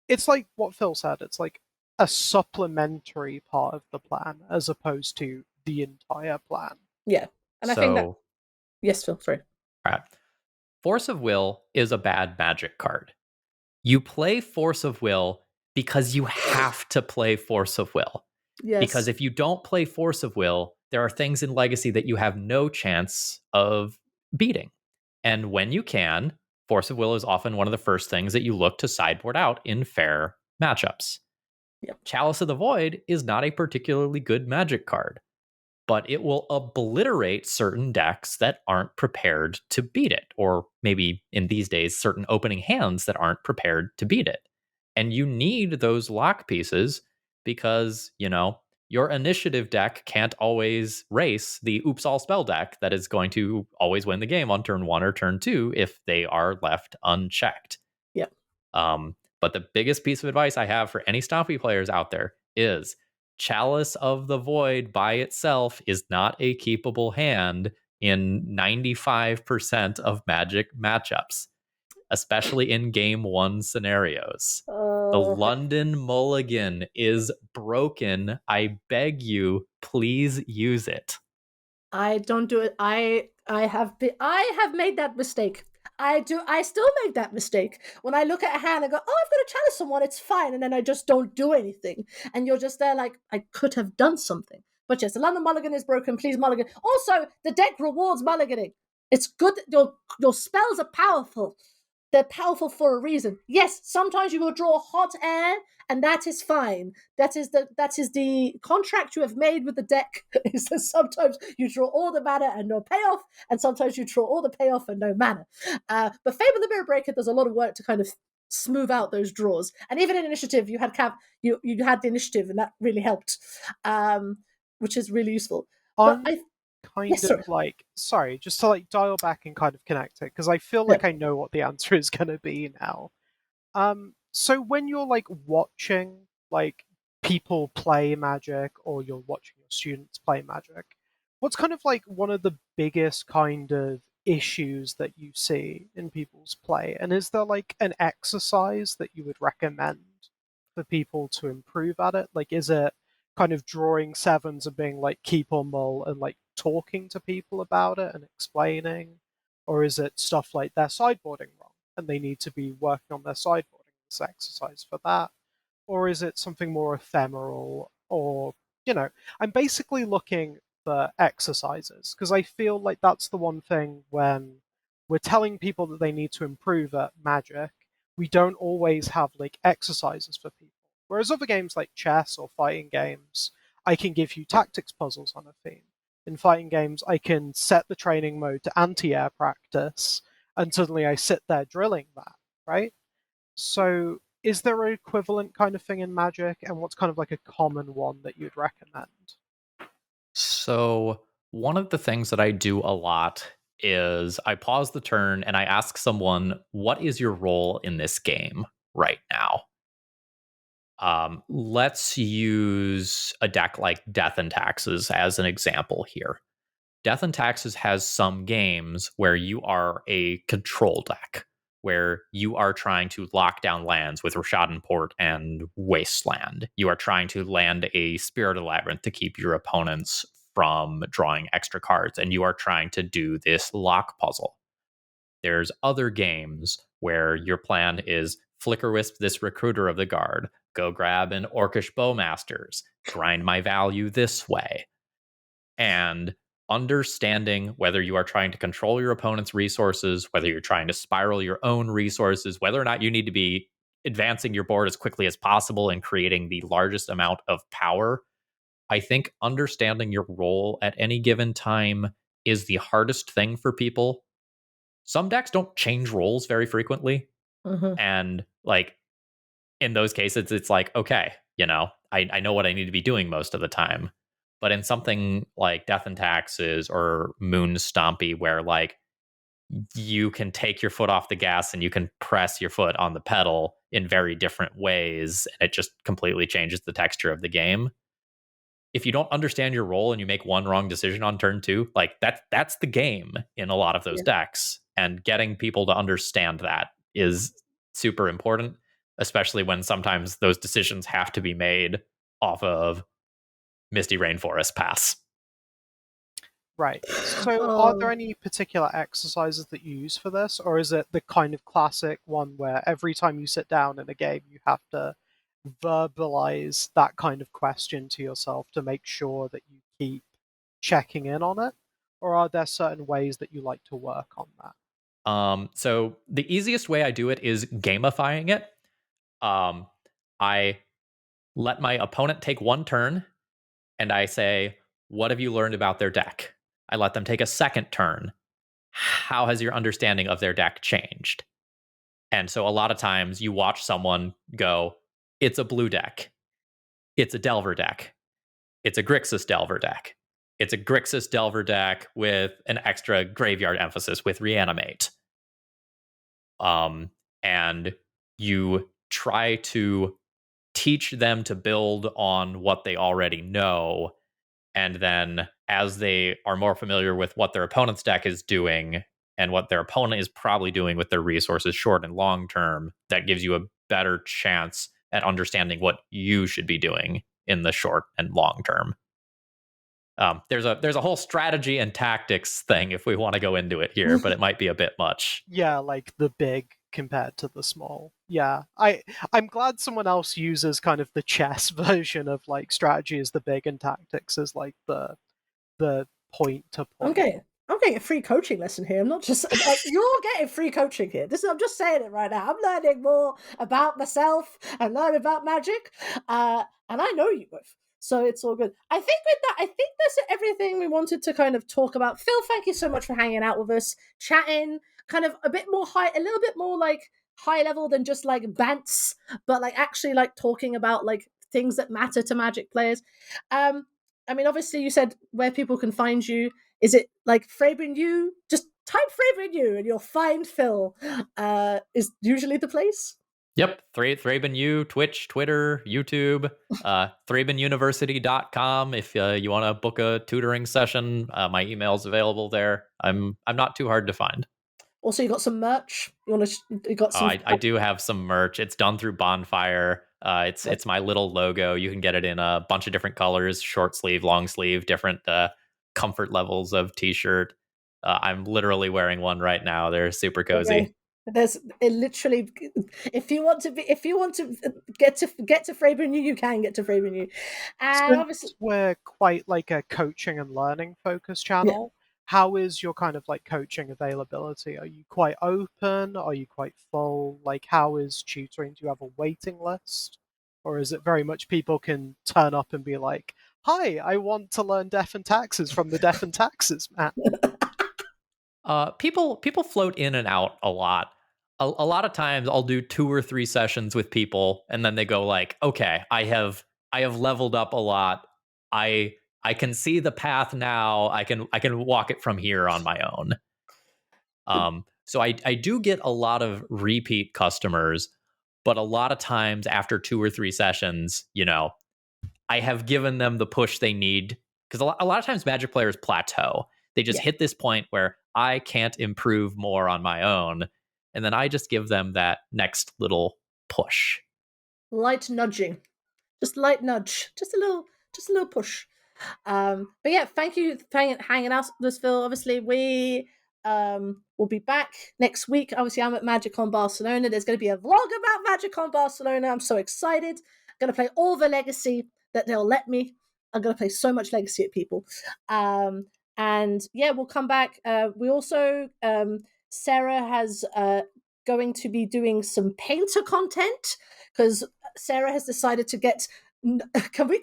it's like what Phil said, it's like a supplementary part of the plan as opposed to the entire plan. Yeah. And I think that yes, Phil, sorry. All right. Force of Will is a bad Magic card. You play Force of Will because you have to play Force of Will. Yes. Because if you don't play Force of Will, there are things in Legacy that you have no chance of beating. And when you can, Force of Will is often one of the first things that you look to sideboard out in fair matchups. Yep. Chalice of the Void is not a particularly good Magic card, but it will obliterate certain decks that aren't prepared to beat it, or maybe in these days, certain opening hands that aren't prepared to beat it. And you need those lock pieces because, your initiative deck can't always race the Oops All Spell deck that is going to always win the game on turn 1 or turn 2 if they are left unchecked. Yeah. But the biggest piece of advice I have for any Stompy players out there is Chalice of the Void by itself is not a keepable hand in 95% of Magic matchups, especially in game 1 scenarios. The London Mulligan is broken. I beg you, please use it. I don't do it. I have made that mistake. I still make that mistake. When I look at a hand, I go, oh, I've got to challenge someone, it's fine. And then I just don't do anything. And you're just there like, I could have done something. But yes, the London Mulligan is broken, please mulligan. Also, the deck rewards mulliganing. It's good that your spells are powerful. They're powerful for a reason. Yes, sometimes you will draw hot air, and that is fine. That is the contract you have made with the deck. Is that sometimes you draw all the mana and no payoff, and sometimes you draw all the payoff and no mana. But Fable the Mirror Breaker does a lot of work to kind of smooth out those draws. And even in initiative, you had you had the initiative, and that really helped, which is really useful. Sorry, just to dial back and kind of connect it, because I feel like I know what the answer is going to be now. So when you're watching people play Magic, or you're watching your students play Magic, what's kind of one of the biggest kind of issues that you see in people's play? And is there an exercise that you would recommend for people to improve at it? Is it kind of drawing sevens and being keep or mull and talking to people about it and explaining? Or is it stuff like they're sideboarding wrong and they need to be working on their sideboarding, this exercise for that? Or is it something more ephemeral? Or, I'm basically looking for exercises, because I feel like that's the one thing when we're telling people that they need to improve at Magic, we don't always have exercises for people. Whereas other games like chess or fighting games, I can give you tactics puzzles on a theme. In fighting games, I can set the training mode to anti-air practice, and suddenly I sit there drilling that, right? So is there an equivalent kind of thing in Magic, and what's kind of a common one that you'd recommend? So one of the things that I do a lot is I pause the turn and I ask someone, what is your role in this game right now? Let's use a deck like Death and Taxes as an example here. Death and Taxes has some games where you are a control deck, where you are trying to lock down lands with Rashadan Port and Wasteland. You are trying to land a Spirit of Labyrinth to keep your opponents from drawing extra cards, and you are trying to do this lock puzzle. There's other games where your plan is Flicker Wisp this Recruiter of the Guard, go grab an Orcish Bowmasters, grind my value this way. And understanding whether you are trying to control your opponent's resources, whether you're trying to spiral your own resources, whether or not you need to be advancing your board as quickly as possible and creating the largest amount of power. I think understanding your role at any given time is the hardest thing for people. Some decks don't change roles very frequently. Mm-hmm. And Like in those cases, it's like, okay, I know what I need to be doing most of the time. But in something like Death and Taxes or Moon Stompy, where like you can take your foot off the gas and you can press your foot on the pedal in very different ways, and it just completely changes the texture of the game. If you don't understand your role and you make one wrong decision on turn 2, like that's the game in a lot of those decks. And getting people to understand that is super important, especially when sometimes those decisions have to be made off of Misty Rainforest Pass. Right. So are there any particular exercises that you use for this, or is it the kind of classic one where every time you sit down in a game you have to verbalize that kind of question to yourself to make sure that you keep checking in on it? Or are there certain ways that you like to work on that? So the easiest way I do it is gamifying it. I let my opponent take one turn and I say, what have you learned about their deck? I let them take a second turn. How has your understanding of their deck changed? And so a lot of times you watch someone go, it's a blue deck. It's a Delver deck. It's a Grixis Delver deck. It's a Grixis Delver deck with an extra graveyard emphasis with Reanimate. And you try to teach them to build on what they already know. And then as they are more familiar with what their opponent's deck is doing and what their opponent is probably doing with their resources short and long term, that gives you a better chance at understanding what you should be doing in the short and long term. There's a whole strategy and tactics thing if we want to go into it here, but it might be a bit much. Yeah, like the big compared to the small. Yeah, I'm glad someone else uses kind of the chess version of like strategy as the big and tactics as like the point to point. I'm getting a free coaching lesson here. I'm not just you're getting free coaching here. I'm just saying it right now. I'm learning more about myself and learning about Magic, and I know you both, so it's all good. I think with that, I think that's everything we wanted to kind of talk about. Phil, thank you so much for hanging out with us, chatting, kind of a little bit more like high level than just like bants, but like actually like talking about like things that matter to Magic players. I mean, obviously, you said where people can find you. Is it like Fraben U? Just type Fraben U and you'll find Phil. Is usually the place. Yep. Thraben U, Twitch, Twitter, YouTube, thrabenuniversity.com. If you want to book a tutoring session, my email's available there. I'm not too hard to find. Also, you got some merch. You got some. I do have some merch. It's done through Bonfire. It's my little logo. You can get it in a bunch of different colors: short sleeve, long sleeve, different comfort levels of t-shirt. I'm literally wearing one right now. They're super cozy. Okay. There's it literally. If you want to get to Fraben U, you can get to Fraben U. And obviously, we're quite like a coaching and learning focused channel. Yeah. How is your kind of like coaching availability? Are you quite open? Are you quite full? Like, how is tutoring? Do you have a waiting list? Or is it very much people can turn up and be like, hi, I want to learn Death and Taxes from the Death and Taxes man? People float in and out a lot. A lot of times I'll do 2 or 3 sessions with people and then they go like, okay, I have leveled up a lot. I can see the path now. I can walk it from here on my own. So I do get a lot of repeat customers, but a lot of times after 2 or 3 sessions, I have given them the push they need, because a lot of times Magic players plateau. They just hit this point where I can't improve more on my own, and then I just give them that next little push. Light nudging, just light nudge, just a little push. But yeah, thank you for hanging out with us, Phil. Obviously, we will be back next week. Obviously, I'm at MagicCon Barcelona. There's going to be a vlog about MagicCon Barcelona. I'm so excited. I'm going to play all the Legacy that they'll let me. I'm going to play so much Legacy at people. And yeah, we'll come back. We also, Sarah has going to be doing some painter content, because Sarah has decided to get. Can we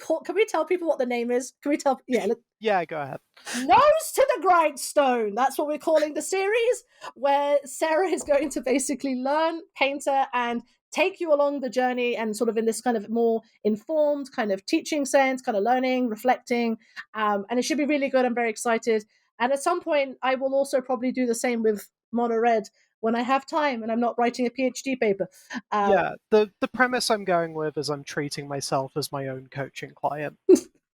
tell people what the name is? Can we tell? Yeah, go ahead. Nose to the Grindstone. That's what we're calling the series, where Sarah is going to basically learn painter and take you along the journey and sort of in this kind of more informed kind of teaching sense, kind of learning, reflecting. And it should be really good. I'm very excited. And at some point, I will also probably do the same with Mono Red when I have time and I'm not writing a PhD paper. Yeah, the premise I'm going with is I'm treating myself as my own coaching client.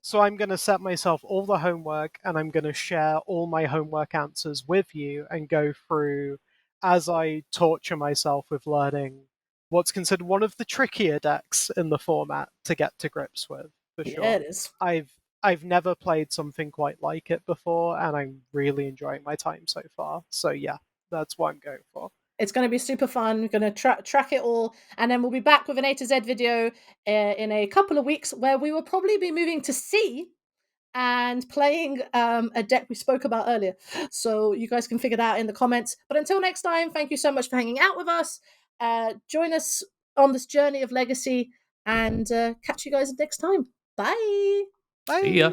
So I'm going to set myself all the homework and I'm going to share all my homework answers with you and go through as I torture myself with learning what's considered one of the trickier decks in the format to get to grips with, for sure. Yeah, it is. I've never played something quite like it before, and I'm really enjoying my time so far. So yeah, that's what I'm going for. It's going to be super fun. We're going to track it all. And then we'll be back with an A to Z video in a couple of weeks where we will probably be moving to C and playing a deck we spoke about earlier. So you guys can figure that out in the comments. But until next time, thank you so much for hanging out with us. Join us on this journey of Legacy and catch you guys next time. Bye. Bye. See ya.